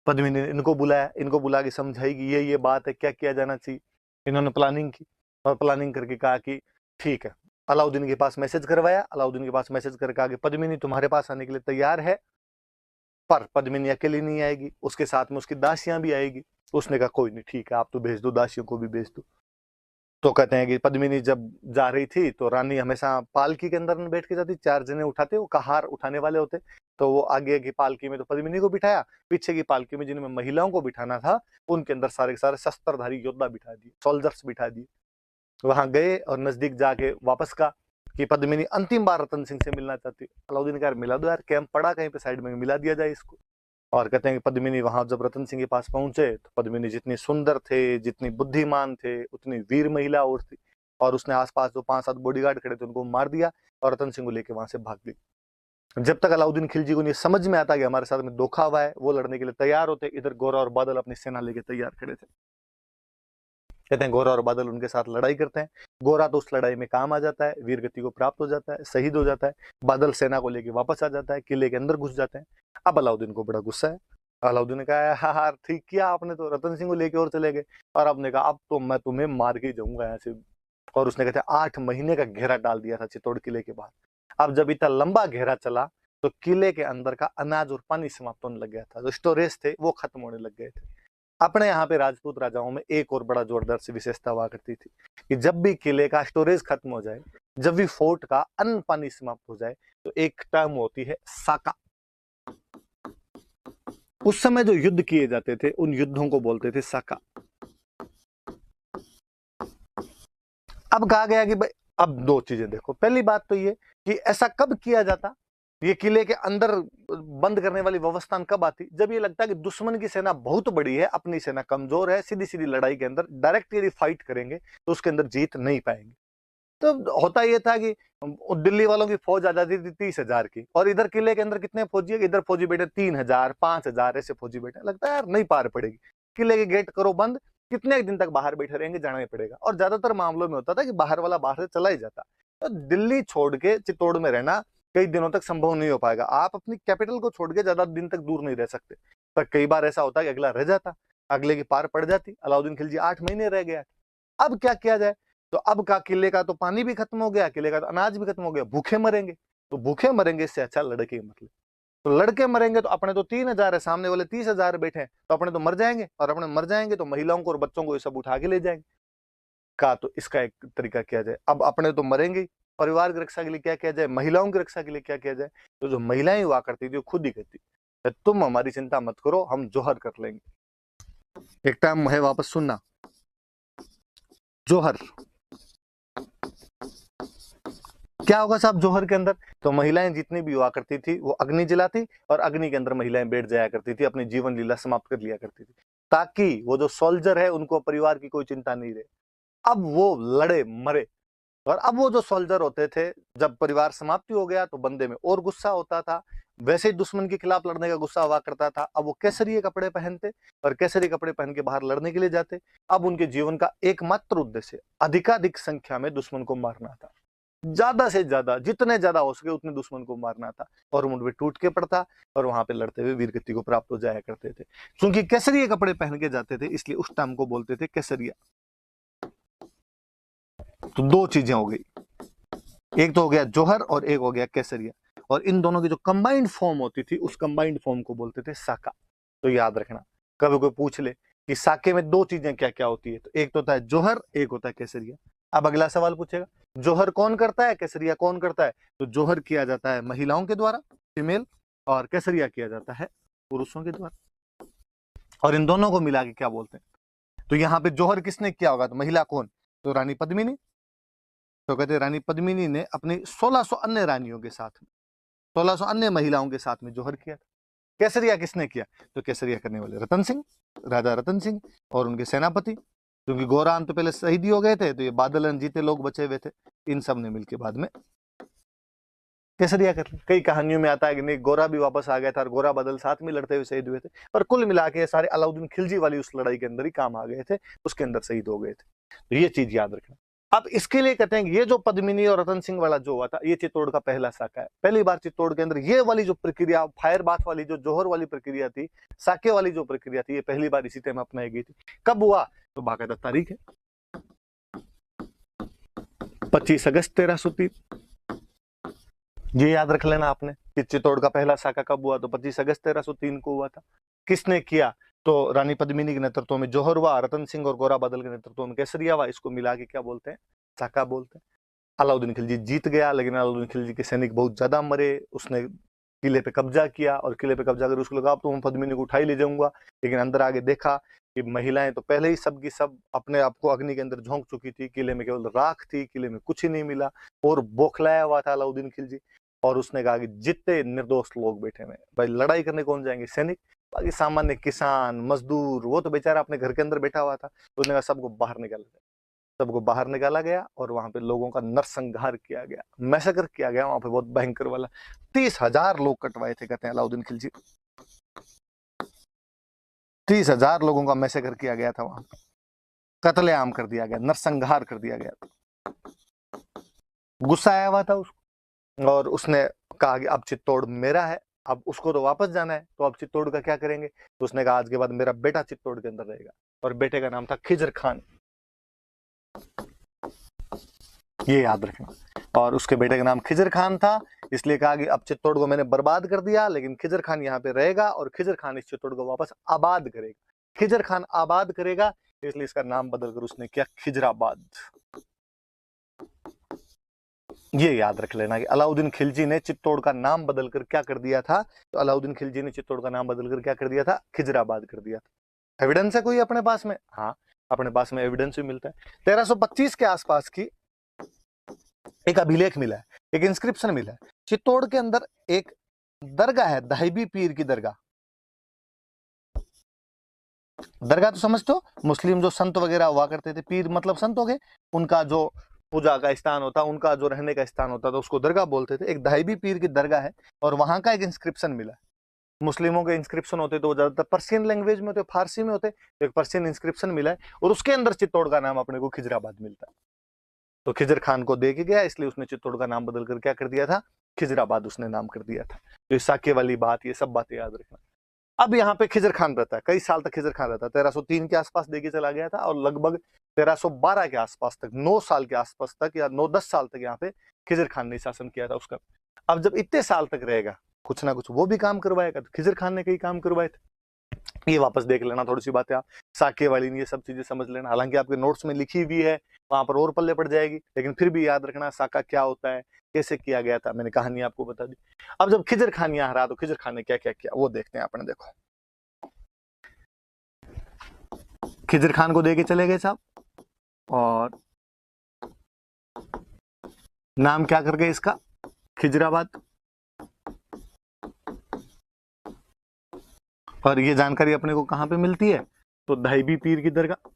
पद्मिनी ने इनको बुलाया, इनको बुला के समझाई कि ये बात है, क्या किया जाना चाहिए। इन्होंने प्लानिंग की और प्लानिंग करके कहा कि ठीक है। अलाउद्दीन के पास मैसेज करवाया, अलाउद्दीन के पास मैसेज करके कहा कि पद्मिनी तुम्हारे पास आने के लिए तैयार है, पर पद्मिनी अकेली नहीं आएगी, उसके साथ में उसकी दासियां भी आएगी। उसने कहा कोई नहीं, ठीक है आप तो भेज दो, दासियों को भी भेज दो। तो कहते हैं कि पद्मिनी जब जा रही थी तो रानी हमेशा पालकी के अंदर बैठ के जाती, 4 जने उठाते, वो कहार उठाने वाले होते, तो वो आगे की पालकी में तो पद्मिनी को बिठाया, पीछे की पालकी में जिनमें महिलाओं को बिठाना था उनके अंदर सारे के सारे शस्त्रधारी योद्धा बिठा दिए, सोल्जर्स बिठा दिए। वहां गए और नजदीक जाके वापस का कि पद्मिनी अंतिम बार रतन सिंह से मिलना चाहती। अलाउद्दीन का यार मिला दो यार, कैंप पड़ा कहीं पे साइड में, मिला दिया जाए इसको। और कहते हैं कि पद्मिनी वहां जब रतन सिंह के पास पहुंचे तो पद्मिनी जितनी सुंदर थे, जितनी बुद्धिमान थे, उतनी वीर महिला और थी। और उसने आसपास जो 5-7 बॉडीगार्ड खड़े थे उनको मार दिया और रतन सिंह को लेकर वहां से भाग गई। जब तक अलाउद्दीन खिलजी को नहीं समझ में आता कि हमारे साथ में धोखा हुआ है, वो लड़ने के लिए तैयार होते, इधर गोरा और बादल अपनी सेना लेके तैयार खड़े थे। कहते हैं गोरा और बादल उनके साथ लड़ाई करते हैं। गोरा तो उस लड़ाई में काम आ जाता है, वीर गति को प्राप्त हो जाता है, शहीद हो जाता है। बादल सेना को लेके वापस आ जाता है, किले के अंदर घुस जाते हैं। अब अलाउद्दीन को बड़ा गुस्सा है। अलाउद्दीन ने कहा हाँ हाँ ठीक किया आपने, तो रतन सिंह को लेके और चले गए। और आपने कहा अब तो मैं तुम्हें मार के जाऊंगा यहाँ से। और उसने कहते 8 महीने का घेरा डाल दिया था चित्तौड़ किले के बाहर। अब जब इतना लंबा घेरा चला तो किले के अंदर का अनाज और पानी समाप्त होने लग गया था, जो स्टोरेज थे वो खत्म होने लग गए थे। अपने यहाँ पे राजपूत राजाओं में एक और बड़ा जोरदार सी विशेषता हुआ करती थी कि जब भी किले का स्टोरेज खत्म हो जाए, जब भी फोर्ट का अन्न पानी समाप्त हो जाए, तो एक टर्म होती है साका। उस समय जो युद्ध किए जाते थे उन युद्धों को बोलते थे साका। अब कहा गया कि भाई अब 2 चीजें देखो। पहली बात तो ये कि ऐसा कब किया जाता, ये किले के अंदर बंद करने वाली व्यवस्था कब आती, जब ये लगता है कि दुश्मन की सेना बहुत बड़ी है, अपनी सेना कमजोर है, सीधी सीधी लड़ाई के अंदर डायरेक्ट यदि फाइट करेंगे तो उसके अंदर जीत नहीं पाएंगे। तो होता यह था कि दिल्ली वालों की फौज आ जाती थी 30,000 की, और इधर किले के अंदर कितने फौजी है, इधर फौजी बैठे 3,000 5,000 ऐसे फौजी बैठे। लगता है यार नहीं पार पड़ेगी, किले के गेट करो बंद, कितने दिन तक बाहर बैठे रहेंगे, जाना ही पड़ेगा। और ज्यादातर मामलों में होता था कि बाहर वाला बाहर से चला ही जाता। तो दिल्ली छोड़ के चित्तौड़ में रहना कई दिनों तक संभव नहीं हो पाएगा। आप अपनी कैपिटल को छोड़ के ज्यादा दिन तक दूर नहीं रह सकते। पर कई बार ऐसा होता है कि अगला रह जाता, अगले की पार पड़ जाती। अलाउद्दीन खिलजी 8 महीने रह गया। अब क्या किया जाए, तो अब का किले का तो पानी भी खत्म हो गया, किले का तो अनाज भी खत्म हो गया, भूखे मरेंगे। तो भूखे मरेंगे इससे अच्छा लड़के मतलब, तो लड़के मरेंगे तो अपने तो 3,000 है, सामने वाले 30,000 बैठे हैं, तो अपने तो मर जाएंगे, और अपने मर जाएंगे तो महिलाओं को और बच्चों को ये सब उठा के ले जाएंगे। का तो इसका एक तरीका किया जाए, अब अपने तो मरेंगे, परिवार की रक्षा के लिए क्या किया जाए, महिलाओं की रक्षा के लिए क्या किया जाए। तो जो महिलाएं हुआ करती थी वो खुद ही कहती तुम हमारी चिंता मत करो, हम जोहर कर लेंगे। एक टाइम है वापस सुनना, जोहर क्या होगा साहब जोहर के अंदर। तो महिलाएं जितनी भी हुआ करती थी वो अग्नि जलाती, और अग्नि के अंदर महिलाएं बैठ जाया करती थी, अपनी जीवन लीला समाप्त कर लिया करती थी, ताकि वो जो सोल्जर है उनको परिवार की कोई चिंता नहीं रहे। अब वो लड़े मरे, और अब वो जो सोल्जर होते थे, जब परिवार समाप्ति हो गया तो बंदे में और गुस्सा होता था, वैसे ही दुश्मन के खिलाफ लड़ने का गुस्सा हुआ करता था। अब वो केसरिये कपड़े पहनते और केसरी कपड़े पहन के बाहर लड़ने के लिए जाते। अब उनके जीवन का एकमात्र उद्देश्य अधिकाधिक संख्या में दुश्मन को मारना था, ज्यादा से ज्यादा, जितने ज्यादा हो सके उतने दुश्मन को मारना था, और मुंड पे टूट के पड़ता और वहां पे लड़ते हुए वीरगति को प्राप्त हो जाया करते थे। क्योंकि केसरिये कपड़े पहन के जाते थे इसलिए उस टाइम को बोलते थे केसरिया। तो दो चीजें हो गई, एक तो हो गया जौहर और एक हो गया केसरिया, और इन दोनों की जो कंबाइंड फॉर्म होती थी उस कंबाइंड फॉर्म को बोलते थे साका। तो याद रखना, कभी कोई पूछ ले कि साके में दो चीजें क्या क्या होती है, तो एक तो होता है जौहर, एक होता है केसरिया। अब अगला सवाल पूछेगा जौहर कौन करता है, केसरिया कौन करता है? तो जौहर किया जाता है महिलाओं के द्वारा, फीमेल, और केसरिया किया जाता है पुरुषों के द्वारा। और इन दोनों को मिला के क्या बोलते हैं? तो यहाँ पे जौहर किसने किया होगा? तो महिला कौन? तो रानी पद्मिनी। तो कहते रानी पद्मिनी ने अपनी 1600 अन्य रानियों के साथ, 1600 अन्य महिलाओं के साथ में जौहर किया था। केसरिया किसने किया? तो केसरिया करने वाले रतन सिंह, राजा रतन सिंह और उनके सेनापति, क्योंकि गोरान तो पहले शहीद ही हो गए थे, तो ये बादल जीते लोग बचे हुए थे, इन सब ने मिलकर बाद में केसरिया कर लिया। कई कहानियों में आता है कि नहीं, गोरा भी वापस आ गया था और गोरा बादल साथ में लड़ते हुए शहीद हुए थे, पर कुल मिला के सारे अलाउद्दीन खिलजी वाली उस लड़ाई के अंदर ही काम आ गए थे, उसके अंदर शहीद हो गए थे। तो ये चीज याद रखना। अब इसके लिए कहते हैं कि ये जो पद्मिनी और रतन सिंह वाला जो हुआ था, ये चित्तौड़ का पहला साका है। पहली बार चित्तौड़ के अंदर ये वाली जो प्रक्रिया, फायर बाथ वाली जो जौहर वाली प्रक्रिया थी, साके वाली जो प्रक्रिया थी, ये पहली बार इसी टाइम अपनाई गई थी। कब हुआ? तो बाकायदा तारीख है 25 अगस्त 1303। ये याद रख लेना आपने कि चित्तौड़ का पहला साका कब हुआ? तो 25 अगस्त 1303 को हुआ था। किसने किया? तो रानी पद्मिनी के नेतृत्व में जौहर हुआ, रतन सिंह और गोरा बादल के नेतृत्व में केसरिया हुआ। इसको मिला के क्या बोलते हैं? साका बोलते हैं। अलाउद्दीन खिलजी जीत गया, लेकिन अलाउद्दीन खिलजी के सैनिक बहुत ज्यादा मरे। उसने किले पे कब्जा किया और किले पे कब्जा कर उसको लगा अब तो मैं पद्मिनी को उठा ही ले जाऊंगा, लेकिन अंदर आगे देखा कि महिलाएं तो पहले ही सब की सब अपने आप को अग्नि के अंदर झोंक चुकी थी, किले में केवल राख थी, किले में कुछ ही नहीं मिला, और बौखलाया हुआ था अलाउद्दीन खिलजी। और उसने कहा कि जितने निर्दोष लोग बैठे हुए भाई, लड़ाई करने कौन जाएंगे? सैनिक। बाकी सामान्य किसान मजदूर, वो तो बेचारा अपने घर के अंदर बैठा हुआ था। तो उसने कहा सबको बाहर निकाला गया, सबको बाहर निकाला गया और वहां पे लोगों का नरसंहार किया गया, मैसेकर किया गया वहां पे, बहुत भयंकर वाला। 30,000 लोग कटवाए थे, कहते हैं अलाउद्दीन खिलजी। 30,000 लोगों का मैसेकर किया गया था वहां, कत्लेआम कर दिया गया, नरसंहार कर दिया गया। गुस्सा आया हुआ था उसको, और उसने कहा कि अब चित्तौड़ मेरा है, अब उसको तो वापस जाना है, तो अब चित्तौड़ का क्या करेंगे? तो उसने कहा आज के बाद मेरा बेटा चित्तौड़ के अंदर रहेगा, और बेटे का नाम था खिजर खान। ये याद रखना। और उसके बेटे का नाम खिजर खान था, इसलिए कहा कि अब चित्तौड़ को मैंने बर्बाद कर दिया, लेकिन खिजर खान यहाँ पे रहेगा और खिजर खान इस चित्तौड़ को वापस आबाद करेगा। खिजर खान आबाद करेगा, इसलिए इसका नाम बदलकर उसने किया खिजराबाद। ये याद रख लेना कि अलाउद्दीन खिलजी ने चित्तौड़ का नाम बदलकर क्या कर दिया था? तो अलाउद्दीन खिलजी ने चित्तौड़ का नाम बदलकर क्या कर दिया था? खिजराबाद कर दिया था। एविडेंस है कोई अपने पास में? हाँ, अपने पास में एविडेंस भी मिलता है। 1325 के आसपास की एक अभिलेख मिला है, एक इंस्क्रिप्शन मिला है। चित्तौड़ के अंदर एक दरगाह है, दाहिबी पीर की दरगाह। दरगाह तो समझते हो, मुस्लिम जो संत वगैरह हुआ करते थे, पीर मतलब संत हो गए, उनका जो पूजा का स्थान होता, उनका जो रहने का स्थान होता था, उसको दरगाह बोलते थे। एक दाहिबी पीर की दरगाह है, और वहां का एक इंस्क्रिप्शन मिला है। मुस्लिमों के इंस्क्रिप्शन होते तो वो ज्यादातर पर्शियन लैंग्वेज में होते, फारसी में होते, तो एक पर्शियन इंस्क्रिप्शन मिला है, और उसके अंदर चित्तौड़ का नाम अपने को खिजराबाद मिलता है। तो खिजर खान को दे के गया, इसलिए उसने चित्तौड़ का नाम बदलकर क्या कर दिया था? खिजराबाद उसने नाम कर दिया था। तो इस साके वाली बात, ये सब बातें याद रखना। अब यहाँ पे खिजर खान रहता है, कई साल तक खिजर खान रहता है। 1303 के आसपास देके चला गया था, और लगभग 1312 के आसपास तक, 9 साल के आसपास तक, या 9-10 साल तक यहाँ पे खिजर खान ने शासन किया था उसका। अब जब इतने साल तक रहेगा, कुछ ना कुछ वो भी काम करवाएगा, तो खिजर खान ने कई काम करवाए थे। ये वापस देख लेना थोड़ी सी बातें आप, साके वाली ये सब चीजें समझ लेना। हालांकि आपके नोट्स में लिखी हुई है, वहां पर और पल्ले पड़ जाएगी, लेकिन फिर भी याद रखना साका क्या होता है, कैसे किया गया था, मैंने कहानी आपको बता दी। अब जब खिजर खान यहाँ रहा, तो खिजर खान ने क्या क्या किया वो देखते हैं अपने। देखो, खिजर खान को देके चले गए साहब, और नाम क्या कर गए इसका? खिजराबाद। और ये जानकारी अपने को कहां पे मिलती है? तो दाहिबी पीर की दरगाह।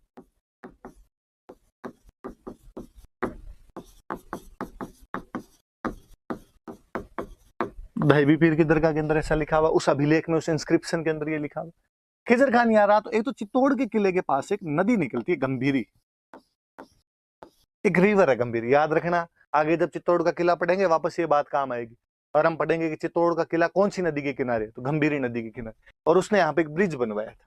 दहबी पीर की दरगाह के अंदर ऐसा लिखा हुआ, उस अभिलेख में, उस इंस्क्रिप्शन के अंदर ये लिखा हुआ। खिजर खान यहाँ रहा तो एक तो चित्तौड़ के किले के पास एक नदी निकलती है गंभीरी, एक रिवर है गंभीरी, याद रखना। आगे जब चित्तौड़ का किला पढ़ेंगे वापस ये बात काम आएगी, और हम पढ़ेंगे कि चित्तौड़ का किला कौन सी नदी के किनारे, तो गंभीरी नदी के किनारे। और उसने यहाँ पे एक ब्रिज बनवाया था,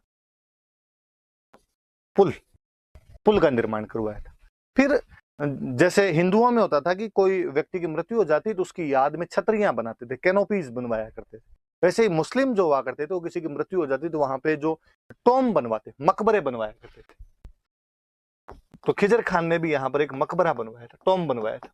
पुल का निर्माण करवाया था। फिर जैसे हिंदुओं में होता था कि कोई व्यक्ति की मृत्यु हो जाती तो उसकी याद में छतरियां बनाते थे, कैनोपीज बनवाया करते थे। वैसे ही मुस्लिम जो हुआ करते थे, वो किसी की मृत्यु हो जाती तो वहां पे जो टॉम बनवाते, मकबरे बनवाया करते थे। तो खिजर खान ने भी यहाँ पर एक मकबरा बनवाया था, टॉम बनवाया था,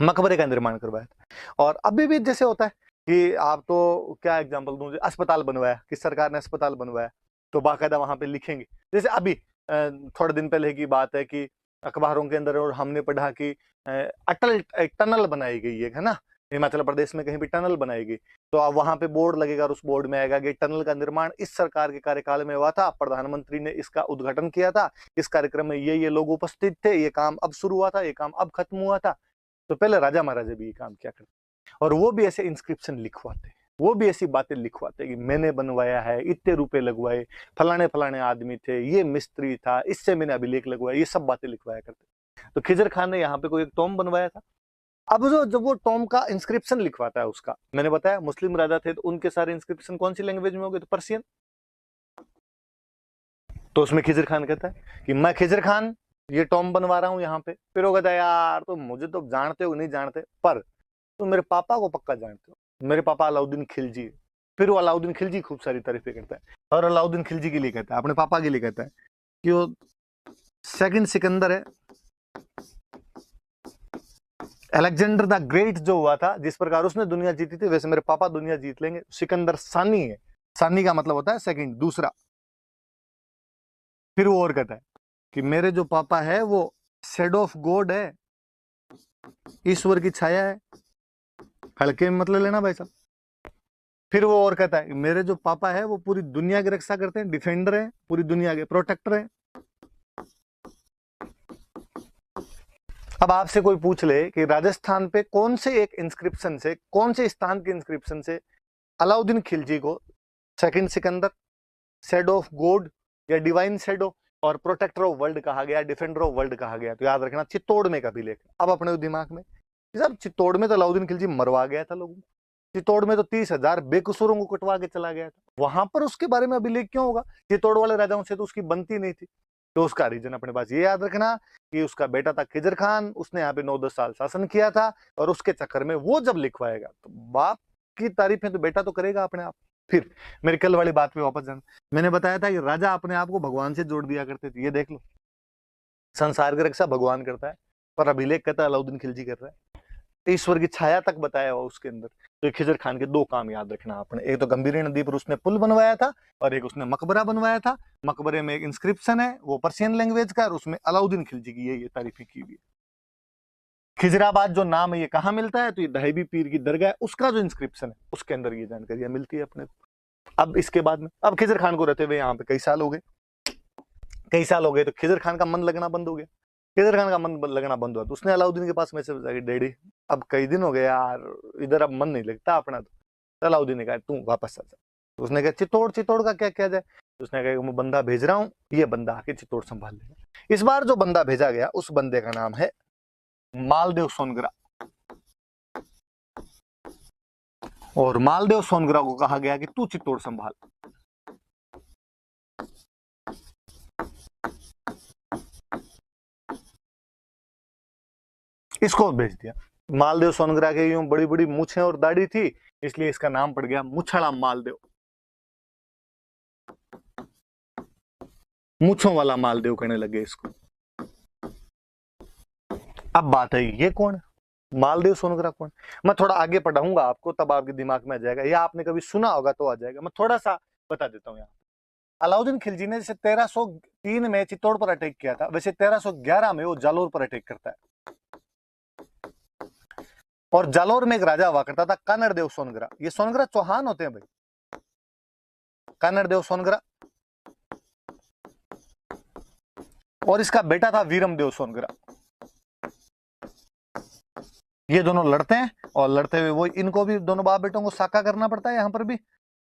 मकबरे का निर्माण करवाया था। और अभी भी जैसे होता है कि आप तो क्या एग्जांपल दूं, अस्पताल बनवाया, किस सरकार ने अस्पताल बनवाया, तो बाकायदा वहां पे लिखेंगे। जैसे अभी थोड़े दिन पहले की बात है कि अखबारों के अंदर और हमने पढ़ा कि अटल एक टनल बनाई गई है ना, हिमाचल प्रदेश में कहीं भी टनल बनाई गई, तो अब वहां पे बोर्ड लगेगा और उस बोर्ड में आएगा कि टनल का निर्माण इस सरकार के कार्यकाल में हुआ था, प्रधानमंत्री ने इसका उद्घाटन किया था, इस कार्यक्रम में ये लोग उपस्थित थे, ये काम अब शुरू हुआ था, ये काम अब खत्म हुआ था। तो पहले राजा महाराजा भी ये काम किया करते, और वो भी ऐसे इंस्क्रिप्शन लिखवाते, वो भी ऐसी बातें लिखवाते कि मैंने बनवाया है, इतने रुपए लगवाए, फलाने फलाने आदमी थे, ये मिस्त्री था, इससे मैंने अभिलेख लगवाया, ये सब बातें लिखवाया करते। तो खिजर खान ने यहाँ पे कोई एक टॉम बनवाया था। अब जब वो टॉम का इंस्क्रिप्शन लिखवाता है, उसका मैंने बताया मुस्लिम राजा थे तो उनके सारे इंस्क्रिप्शन कौन सी लैंग्वेज में हो गए, तो पर्शियन। तो उसमें खिजर खान कहता है कि मैं खिजर खान ये टॉम बनवा रहा हूं यहाँ पे। फिर वो कहता है यार तो मुझे तो जानते हो नहीं जानते, पर तुम मेरे पापा को पक्का जानते हो, मेरे पापा अलाउद्दीन खिलजी है। फिर वो अलाउद्दीन खिलजी खूब सारी तारीफें करता है, और अलाउद्दीन खिलजी के लिए कहता है, अपने पापा के लिए कहता है कि वो सेकंड सिकंदर है, अलेक्जेंडर द ग्रेट जो हुआ था, जिस प्रकार उसने दुनिया जीती थी, वैसे मेरे पापा दुनिया जीत लेंगे। सिकंदर सानी है, सानी का मतलब होता है सेकंड, दूसरा। फिर वो और कहता है कि मेरे जो पापा है वो शेडो ऑफ गॉड है, ईश्वर की छाया है, हल्के में मतलब लेना भाई साहब। फिर वो और कहता है मेरे जो पापा है वो पूरी दुनिया की रक्षा करते हैं, डिफेंडर है, पूरी दुनिया के प्रोटेक्टर है। अब आपसे कोई पूछ ले कि राजस्थान पे कौन से एक इंस्क्रिप्शन से, कौन से स्थान के इंस्क्रिप्शन से अलाउद्दीन खिलजी को second Sikandar, shadow of God या डिवाइन शेडो और प्रोटेक्टर ऑफ वर्ल्ड कहा गया, डिफेंडर ऑफ वर्ल्ड कहा गया, तो याद रखना चित्तौड़ में का अभिलेख। अब अपने दिमाग में साहब चित्तौड़ में तो अलाउद्दीन खिलजी मरवा गया था लोगों को, चित्तौड़ में तो 30,000 बेकसूरों को कटवा के चला गया था, वहां पर उसके बारे में अभिलेख क्यों होगा? चित्तौड़ वाले राजाओं से तो उसकी बनती नहीं थी। तो उसका रीजन अपने पास ये याद रखना कि उसका बेटा था खिजर खान, उसने यहाँ पे 9-10 साल शासन किया था, और उसके चक्कर में वो जब लिखवाएगा तो बाप की तारीफें तो बेटा तो करेगा अपने आप। फिर मेरी कल वाली बात पे वापस जाना, मैंने बताया था कि राजा अपने आप को भगवान से जोड़ दिया करते थे। ये देख लो, संसार की रक्षा भगवान करता है, पर अभिलेख कहता है अलाउद्दीन खिलजी कर रहा है। ईश्वर की छाया तक बताया हुआ उसके अंदर। तो खिजर खान के दो काम याद रखना आपने, एक तो गंभीरी नदी पर उसने पुल बनवाया था, और एक उसने मकबरा बनवाया था। मकबरे में एक इंस्क्रिप्शन है, वो पर्शियन लैंग्वेज का, और उसमें अलाउद्दीन खिलजी की ये तारीफी की हुई है। खिजराबाद जो नाम है ये कहाँ मिलता है, तो ये दहबी पीर की दरगाह है, उसका जो इंस्क्रिप्शन है उसके अंदर ये जानकारियां मिलती है अपने को। अब इसके बाद में, अब खिजर खान को रहते हुए यहाँ पे कई साल हो गए, तो खिजर खान का मन लगना बंद हो गया। खिजर खान का मन लगना बंद हुआ तो उसने अलाउद्दीन के पास मैसेज भेजा कि डैडी अब कई दिन हो गए यार, इधर अब मन नहीं लगता अपना। तो अलाउद्दीन ने कहा तू वापस आ जा। तो उसने कहा चित्तौड़ का क्या किया जाए? तो उसने कहा मैं बंदा भेज रहा हूँ, ये बंदा आके चित्तौड़ संभाल लेगा। इस बार जो बंदा भेजा गया उस बंदे का नाम है मालदेव सोनग्रा, और मालदेव सोनग्रा को कहा गया कि तू चित्तौड़ संभाल। इसको भेज दिया। मालदेव सोनग्रा के यूं बड़ी बड़ी मूछें और दाढ़ी थी, इसलिए इसका नाम पड़ गया मुछड़ा मालदेव, मूछों वाला मालदेव कहने लगे इसको। अब बात है ये कौन, मालदेव सोनग्रा कौन? मैं थोड़ा आगे पढ़ाऊंगा आपको, तब आपके दिमाग में आ जाएगा, या आपने कभी सुना होगा तो आ जाएगा। मैं थोड़ा सा बता देता हूँ। यहाँ अलाउद्दीन खिलजी ने जैसे 1303 में चित्तौड़ पर अटैक किया था, वैसे 1311 में वो जालोर पर अटैक करता है। और जालोर में एक राजा हुआ करता था कानड़ देव सोनग्रा। ये सोनग्रा चौहान होते हैं भाई, कानड़ देव सोनग्रा, और इसका बेटा था वीरम देव सोनग्रा। ये दोनों लड़ते हैं और लड़ते हुए वो इनको भी दोनों बाप बेटों को साका करना पड़ता है। यहाँ पर भी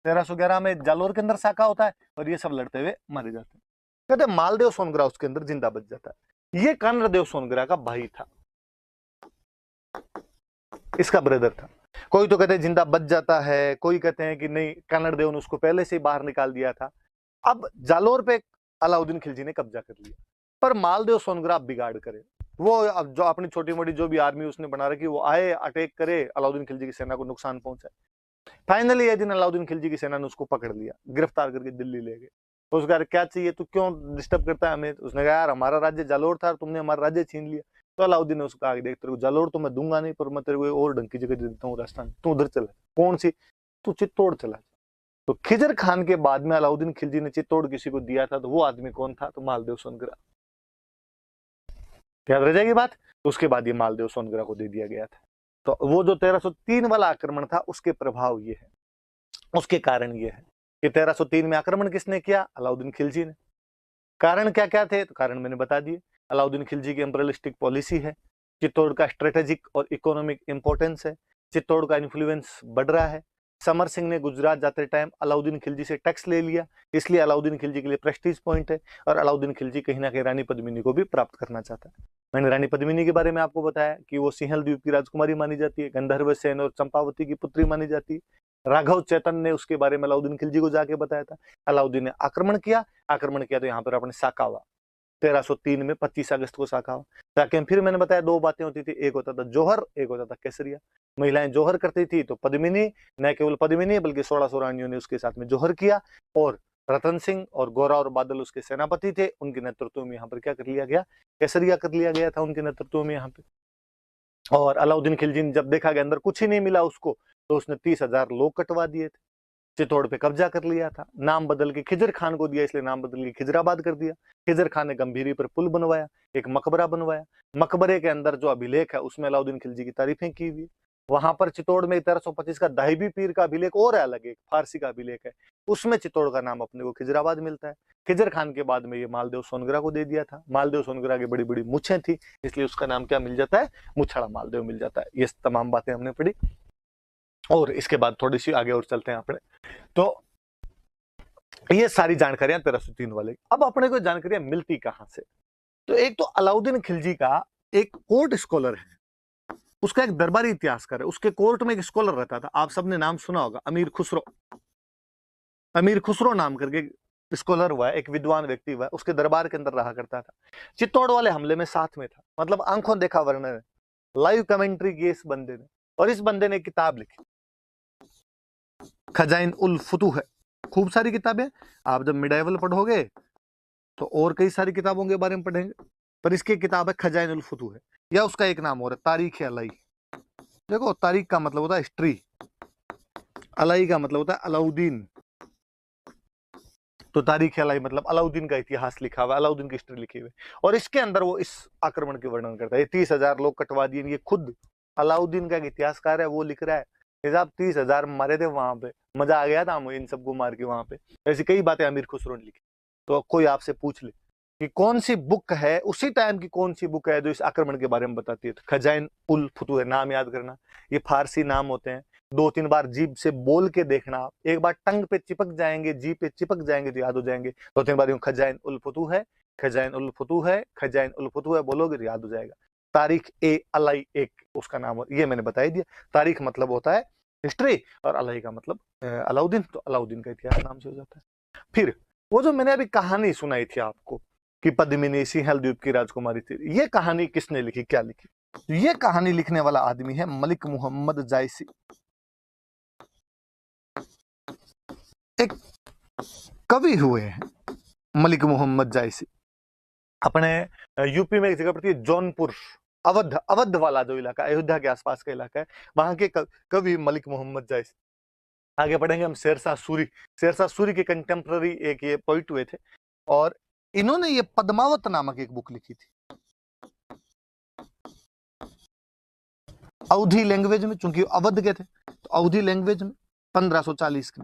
1311 में जालोर के अंदर साका होता है और ये सब लड़ते हुए मारे जाते हैं। कहते मालदेव सोनग्रा उसके अंदर जिंदा बच जाता है। ये कानरदेव सोनग्रा का भाई था, इसका ब्रदर था। कोई तो कहते हैं जिंदा बच जाता है, कोई कहते हैं कि नहीं कानरदेव ने उसको पहले से ही बाहर निकाल दिया था। अब जालोर पे अलाउद्दीन खिलजी ने कब्जा कर लिया, पर मालदेव सोनग्रा बिगाड़ करे। वो अब जो अपनी छोटी मोटी जो भी आर्मी उसने बना रखी वो आए, अटैक करे, अलाउद्दीन खिलजी की सेना को नुकसान पहुंचाए। फाइनली एक दिन अलाउद्दीन खिलजी की सेना ने उसको पकड़ लिया, गिरफ्तार करके दिल्ली ले गए। तो उसका क्या चाहिए, तू क्यों डिस्टर्ब करता है हमें? उसने कहा यार हमारा राज्य जालोर था, तुमने हमारा राज्य छीन लिया। तो अलाउद्दीन ने उसको कहा देख तेरे को जालोर तो मैं दूंगा नहीं, पर मैं तेरे को और ढंग की जगह दे देता हूँ राजस्थान, तू उधर चला। कौन सी? तू चित्तौड़ चला। तो खिजर खान के बाद में अलाउद्दीन खिलजी ने चित्तौड़ किसी को दिया था, तो वो आदमी कौन था? तो मालदेव सोनग्रा। याद रह जाएगी बात। तो उसके बाद ये मालदेव सोनग्रा को दे दिया गया था। तो वो जो 1303 वाला आक्रमण था उसके प्रभाव ये है, उसके कारण ये है कि 1303 में आक्रमण किसने किया? अलाउद्दीन खिलजी ने। कारण क्या क्या थे? तो कारण मैंने बता दिए। अलाउद्दीन खिलजी की इंपीरियलिस्टिक पॉलिसी है, चित्तौड़ का स्ट्रेटेजिक और इकोनॉमिक इंपॉर्टेंस है, चित्तौड़ का इन्फ्लुएंस बढ़ रहा है। समर सिंह ने गुजरात जाते टाइम अलाउद्दीन खिलजी से टैक्स ले लिया, इसलिए अलाउद्दीन खिलजी के लिए प्रेस्टीज पॉइंट है। और अलाउद्दीन खिलजी कहीं ना कहीं रानी पद्मिनी को भी प्राप्त करना चाहता है। मैंने रानी पद्मिनी के बारे में आपको बताया कि वो सिंहल द्वीप की राजकुमारी मानी जाती है, गंधर्व सेन और चंपावती की पुत्री मानी जाती है। राघव चैतन्य ने उसके बारे में अलाउद्दीन खिलजी को जाके बताया था। अलाउद्दीन ने आक्रमण किया तो यहाँ पर अपने साका हुआ 1303 में 25 अगस्त को साका हुआ। साके में फिर मैंने बताया दो बातें होती थी, एक होता था जौहर, एक होता था केसरिया। महिलाएं जौहर करती थी, तो पद्मिनी, न केवल पद्मिनी बल्कि 1600 रानियों ने उसके साथ में जौहर किया। और रतन सिंह और गोरा और बादल उसके सेनापति थे, उनके नेतृत्व में यहाँ पर क्या कर लिया गया? केसरिया कर लिया गया था उनके नेतृत्व में यहाँ पे। और अलाउद्दीन खिलजी ने जब देखा कि अंदर कुछ ही नहीं मिला उसको, तो उसने 30,000 लोग कटवा दिए थे, चित्तौड़ पे कब्जा कर लिया था। नाम बदल के खिजर खान को दिया, इसलिए नाम बदल के खिजराबाद कर दिया। खिजर खान ने गंभीरी पर पुल बनवाया, एक मकबरा बनवाया। मकबरे के अंदर जो अभिलेख है उसमें अलाउद्दीन खिलजी की तारीफें की हुई। वहां पर चित्तौड़ में 1325 का दाहिबी पीर का अभिलेख और है, अलग एक फारसी का अभिलेख है, उसमें चित्तौड़ का नाम अपने को खिजराबाद मिलता है। खिजर खान के बाद में ये मालदेव सोनग्रा को दे दिया था। मालदेव सोनग्रा की बड़ी बड़ी मुछें थी, इसलिए उसका नाम क्या मिल जाता है? मुछड़ा मालदेव मिल जाता है। ये तमाम बातें हमने पढ़ी। और इसके बाद थोड़ी सी आगे और चलते हैं अपने। तो ये सारी जानकारियां 1303 वाले। अब अपने को जानकारियां मिलती कहां से? तो एक तो अलाउद्दीन खिलजी का एक कोर्ट स्कॉलर है, उसका एक दरबारी इतिहासकार है, उसके कोर्ट में एक स्कॉलर रहता था, आप सबने नाम सुना होगा, अमीर खुसरो। अमीर खुसरो नाम करके स्कॉलर हुआ है, एक विद्वान व्यक्ति हुआ है, उसके दरबार के अंदर रहा करता था। चित्तौड़ वाले हमले में साथ में था, मतलब आंखों देखा वर्णन है, लाइव कमेंट्री की इस बंदे ने। और इस बंदे ने किताब लिखी, खजाइन उल फुतूह है। खूब सारी किताबें, आप जब मिडाइवल पढ़ोगे तो और कई सारी किताबों के बारे में पढ़ेंगे, पर इसकी किताब है खजाइन उल फुतूह है, या उसका एक नाम और है तारीख अलाई। देखो तारीख का मतलब होता है हिस्ट्री, अलाई का मतलब होता है अलाउद्दीन। तो तारीख अलाई मतलब अलाउद्दीन का इतिहास लिखा हुआ, अलाउद्दीन की हिस्ट्री लिखी हुई। और इसके अंदर वो इस आक्रमण के वर्णन करता है। 30,000 लोग कटवा दिए, ये खुद अलाउद्दीन का एक इतिहासकार है, वो लिख रहा है कि साहब 30,000 मारे थे वहां पे, मजा आ गया था हम इन सबको मार के वहां पे। ऐसी कई बातें अमीर खुसरो ने लिखी। तो कोई आपसे पूछ ले कि कौन सी बुक है उसी टाइम की, कौन सी बुक है जो इस आक्रमण के बारे में बताती है, तो खजाइन उल फुतूह है। नाम याद करना, ये फारसी नाम होते हैं, 2-3 बार जीभ से बोल के देखना, एक बार टंग पे चिपक जाएंगे, जीभ पे चिपक जाएंगे तो याद हो जाएंगे। 2-3 बार खजाइन उल फुतूह है, खजाइन उल फुतूह है, खजाइन उल फुतूह है बोलोगे तो याद हो जाएगा। तारीख ए अलाई एक उसका नाम, ये मैंने बता ही दिया। तारीख मतलब होता है हिस्ट्री और अलाई का मतलब अलाउद्दीन, तो अलाउद्दीन का इतिहास नाम से हो जाता है। फिर वो जो मैंने अभी कहानी सुनाई थी आपको कि पद्मिनी सिंहल द्वीप की राजकुमारी थी, ये कहानी किसने लिखी, क्या लिखी? ये कहानी लिखने वाला आदमी है मलिक मोहम्मद जायसी। एक कवि हुए हैं मलिक मोहम्मद जायसी। अपने यूपी में एक जगह पड़ती है जौनपुर, अवध, अवध वाला जो इलाका, अयोध्या के आसपास का इलाका है, वहां के कवि मलिक मोहम्मद जायसी। आगे बढ़ेंगे हम शेरशाह सूरी। शेरशाह सूरी के कंटेम्प्ररी एक ये पोइट हुए थे, और इन्होंने ये पद्मावत नामक एक बुक लिखी थी अवधी लैंग्वेज में, चूंकि अवध के थे तो अवधी लैंग्वेज में 1540 के।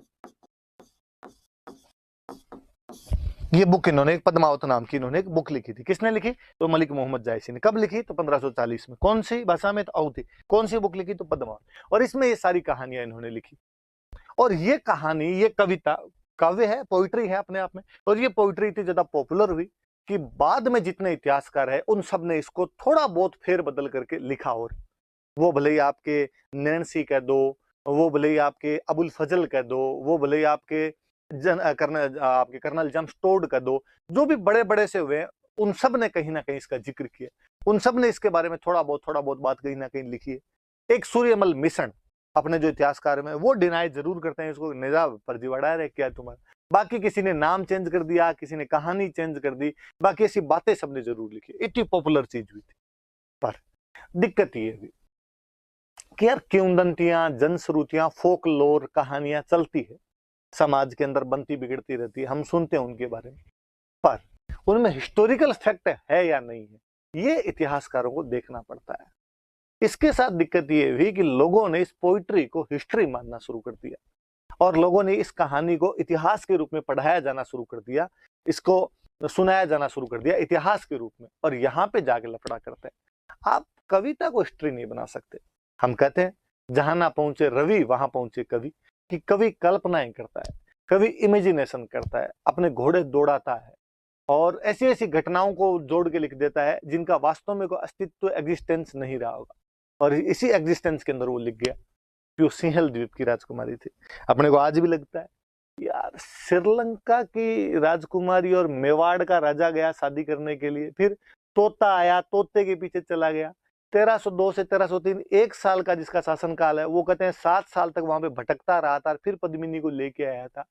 ये बुक इन्होंने एक पद्मावत नाम की इन्होंने एक बुक लिखी थी। किसने लिखी? तो मलिक मोहम्मद जायसी ने। कब लिखी? तो 1540 में। कौन सी भाषा में? तो अवधी। कौन सी बुक लिखी? तो पद्मावत। और इसमें ये सारी कहानियां इन्होंने लिखी। और ये कहानी, ये कविता, काव्य है, पोइट्री है अपने आप में। और ये पोइट्री इतनी ज्यादा पॉपुलर हुई कि बाद में जितने इतिहासकार है उन सब ने इसको थोड़ा बहुत फेर बदल करके लिखा। और वो भले ही आपके नैन्सी कह दो, वो भले ही आपके अबुल फजल कह दो, वो भले ही आपके आपके कर्नल जेम्स टोड कह दो, जो भी बड़े बड़े से हुए उन सब ने कहीं ना कहीं इसका जिक्र किया। उन सब ने इसके बारे में थोड़ा बहुत बात कहीं ना कहीं लिखी है। एक सूर्यमल मिशन अपने जो इतिहासकार में वो डिनाई जरूर करते हैं इसको, निजा फर्जीवाड़ा है क्या तुम्हारा। बाकी किसी ने नाम चेंज कर दिया, किसी ने कहानी चेंज कर दी, बाकी ऐसी बातें सबने जरूर लिखी। इतनी पॉपुलर चीज हुई थी। पर दिक्कत ये हुई कि यार किंवदंतियां, जनश्रुतियां, फोक लोर कहानियां चलती है समाज के अंदर, बनती बिगड़ती रहती है, हम सुनते हैं उनके बारे में। पर उनमें हिस्टोरिकल फैक्ट है या नहीं है, ये इतिहासकारों को देखना पड़ता है। इसके साथ दिक्कत ये हुई कि लोगों ने इस पोइट्री को हिस्ट्री मानना शुरू कर दिया और लोगों ने इस कहानी को इतिहास के रूप में पढ़ाया जाना शुरू कर दिया, इसको सुनाया जाना शुरू कर दिया इतिहास के रूप में। और यहाँ पे जाके लफड़ा करते हैं। आप कविता को हिस्ट्री नहीं बना सकते। हम कहते हैं जहां ना पहुंचे रवि वहां पहुंचे कवि, कि कवि कल्पनाएं करता है, कवि इमेजिनेशन करता है, अपने घोड़े दौड़ाता है और ऐसी ऐसी घटनाओं को जोड़ के लिख देता है जिनका वास्तव में कोई अस्तित्व, एग्जिस्टेंस नहीं रहा होगा। और इसी एग्जिस्टेंस के अंदर वो लिख गया कि वो सिंहल द्वीप की राजकुमारी थी। अपने को आज भी लगता है यार, श्रीलंका की राजकुमारी और मेवाड़ का राजा गया शादी करने के लिए, फिर तोता आया, तोते के पीछे चला गया। 1302 से 1303 एक साल का जिसका शासनकाल है, वो कहते हैं 7 साल तक वहां पे भटकता रहा था, फिर पद्मिनी को लेके आया था।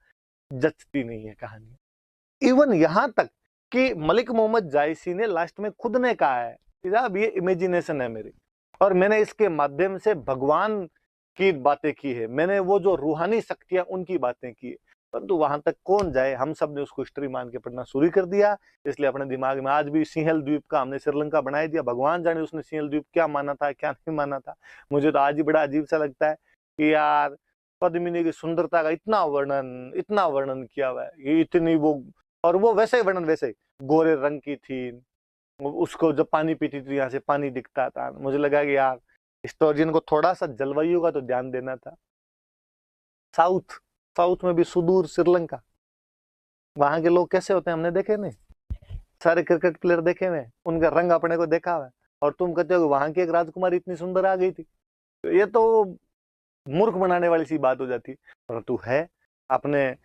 जचती नहीं है कहानी। इवन यहां तक कि मलिक मोहम्मद जायसी ने लास्ट में खुद ने कहा है कि साहब ये इमेजिनेशन है मेरी, और मैंने इसके माध्यम से भगवान की बातें की है, मैंने वो जो रूहानी शक्तियां उनकी बातें की है। परंतु वहां तक कौन जाए, हम सब ने उसको हिस्ट्री मान के पढ़ना शुरू कर दिया। इसलिए अपने दिमाग में आज भी सिंहल द्वीप का हमने श्रीलंका बना दिया। भगवान जाने उसने सिंहल द्वीप क्या माना था, क्या नहीं माना था। मुझे तो आज ही बड़ा अजीब सा लगता है कि यार पद्मिनी की सुंदरता का इतना वर्णन किया हुआ है, ये इतनी वो, और वो वैसे ही वर्णन, वैसे गोरे रंग की थी, उसको जब पानी पीती थी यहाँ से पानी दिखता था। मुझे लगा कि यार हिस्टोरियन को थोड़ा सा जलवायु का तो ध्यान देना था। साउथ साउथ में भी सुदूर श्रीलंका, वहां के लोग कैसे होते हैं हमने देखे नहीं, सारे क्रिकेट प्लेयर देखे हुए, उनका रंग अपने को देखा हुआ है। और तुम कहते हो कि वहां की एक राजकुमारी इतनी सुंदर आ गई थी, तो ये तो मूर्ख बनाने वाली सी बात हो जाती। परंतु है अपने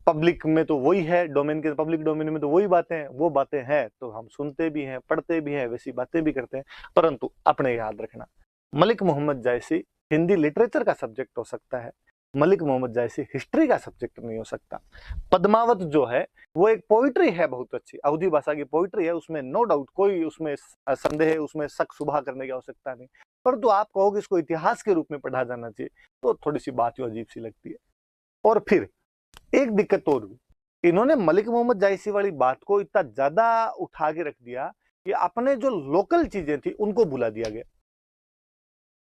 पब्लिक में तो वही है, डोमेन के पब्लिक डोमेन में तो वही बातें हैं, वो बातें हैं तो हम सुनते भी हैं, पढ़ते भी हैं, वैसी बातें भी करते हैं। परंतु अपने याद रखना, मलिक मोहम्मद जायसी हिंदी लिटरेचर का सब्जेक्ट हो सकता है, मलिक मोहम्मद जायसी हिस्ट्री का सब्जेक्ट नहीं हो सकता। पद्मावत जो है वो एक पोइट्री है, बहुत अच्छी अवधी भाषा की पोइट्री है, उसमें नो डाउट, कोई उसमें संदेह, उसमें शक शुबा करने की आवश्यकता नहीं। परंतु आप कहोगे इसको इतिहास के रूप में पढ़ा जाना चाहिए, तो थोड़ी सी बात अजीब सी लगती है। और फिर एक दिक्कत और हुई, इन्होंने मलिक मोहम्मद जायसी वाली बात को इतना ज्यादा उठा के रख दिया कि अपने जो लोकल चीजें थी उनको भुला दिया गया।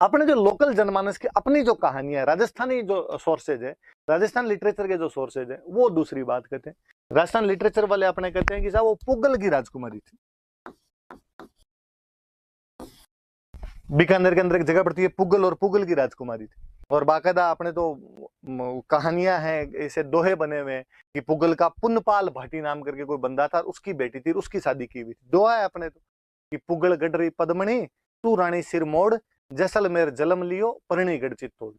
अपने जो लोकल जनमानस की अपनी जो कहानियां, राजस्थानी जो सोर्सेज है, राजस्थान लिटरेचर के जो सोर्सेज है, वो दूसरी बात कहते हैं। राजस्थान लिटरेचर वाले अपने कहते हैं कि साहब वो पुगल की राजकुमारी थी। बीकानेर के अंदर एक जगह पड़ती है पुगल, और पुगल की राजकुमारी थी। और बाकायदा अपने तो कहानियां हैं, ऐसे दोहे बने हुए हैं कि पुगल का पुनपाल भाटी नाम करके कोई बंदा था, उसकी बेटी थी, उसकी शादी की हुई थी। दोहा है अपने तो कि पुगल गडरी पद्मणी तू रानी सिर मोड़, जैसलमेर जलम लियो परणी गढ़ चित्तौड़।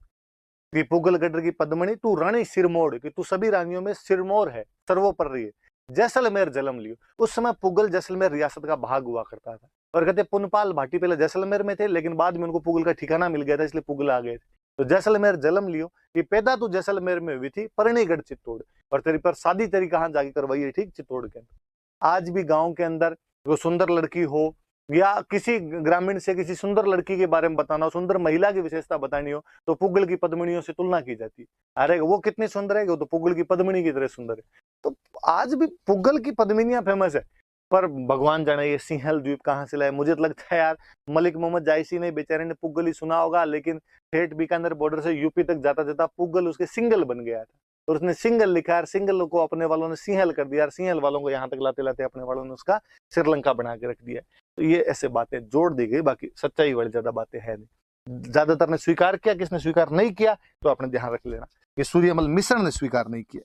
कि पुगल गढ़ की पद्मणी तू रानी सिरमोड़, कि तू सभी रानियों में सिरमौर है, सर्वोपरि है। जैसलमेर जलम लियो, उस समय पुगल जैसलमेर रियासत का भाग हुआ करता था। और कहते पुनपाल भाटी पहले जैसलमेर में थे, लेकिन बाद में उनको पुगल का ठिकाना मिल गया था, इसलिए पुगल आ गए थे। तो जैसलमेर जलम लियो, कि पैदा तू जैसलमेर में हुई थी, परनीगढ़ चित्तौड़, और तेरी पर शादी तेरी कहां जाके करवाई है, ठीक चित्तौड़ के अंदर। आज भी गांव के अंदर वो सुंदर लड़की हो, या किसी ग्रामीण से किसी सुंदर लड़की के बारे में बताना हो, सुंदर महिला की विशेषता बतानी हो, तो पुगल की पद्मणियों से तुलना की जाती है। अरे वो कितनी सुंदर है, वो तो पुगल की पद्मणी की तरह सुंदर है। तो आज भी पुगल की पद्मिनियां फेमस है। पर भगवान जाने ये सिंहल द्वीप कहाँ से लाए। मुझे तो लगता है यार मलिक मोहम्मद जायसी ने बेचारे ने पुगल ही सुना होगा, लेकिन ठेठ बीकानेर बॉर्डर से यूपी तक जाता जाता पुगल उसके सिंगल बन गया था। और उसने सिंगल लिखा है, सिंगल को अपने वालों ने सिंहल कर दिया, सिंहल वालों को यहाँ तक लाते लाते अपने वालों ने उसका श्रीलंका बना के रख दिया। तो ये ऐसे बातें जोड़ दी गई, बाकी सच्चाई वाली ज्यादा बातें है नहीं। ज्यादातर ने स्वीकार किया, किसने स्वीकार नहीं किया तो आपने ध्यान रख लेना, ये सूर्यमल मिश्र ने स्वीकार नहीं किया।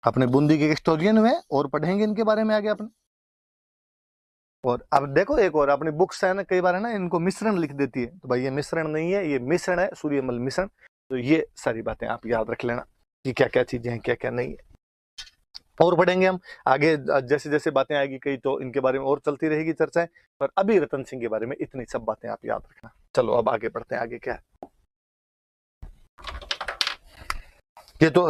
अपने बूंदी के हिस्टोरियन में और पढ़ेंगे इनके बारे में आगे अपने। और अब देखो एक और अपनी बुक्स है ना, कई बार है ना इनको मिश्रण लिख देती है, तो भाई ये मिश्रण नहीं है, ये मिश्रण है, सूर्यमल मिश्रण। तो ये सारी बातें आप याद रख लेना कि क्या क्या चीजें हैं, क्या क्या नहीं है। और पढ़ेंगे हम आगे, जैसे जैसे बातें आएगी कई तो इनके बारे में और चलती रहेगी चर्चाएं, पर अभी रतन सिंह के बारे में इतनी सब बातें आप याद रखना। चलो अब आगे बढ़ते हैं, आगे क्या है ये तो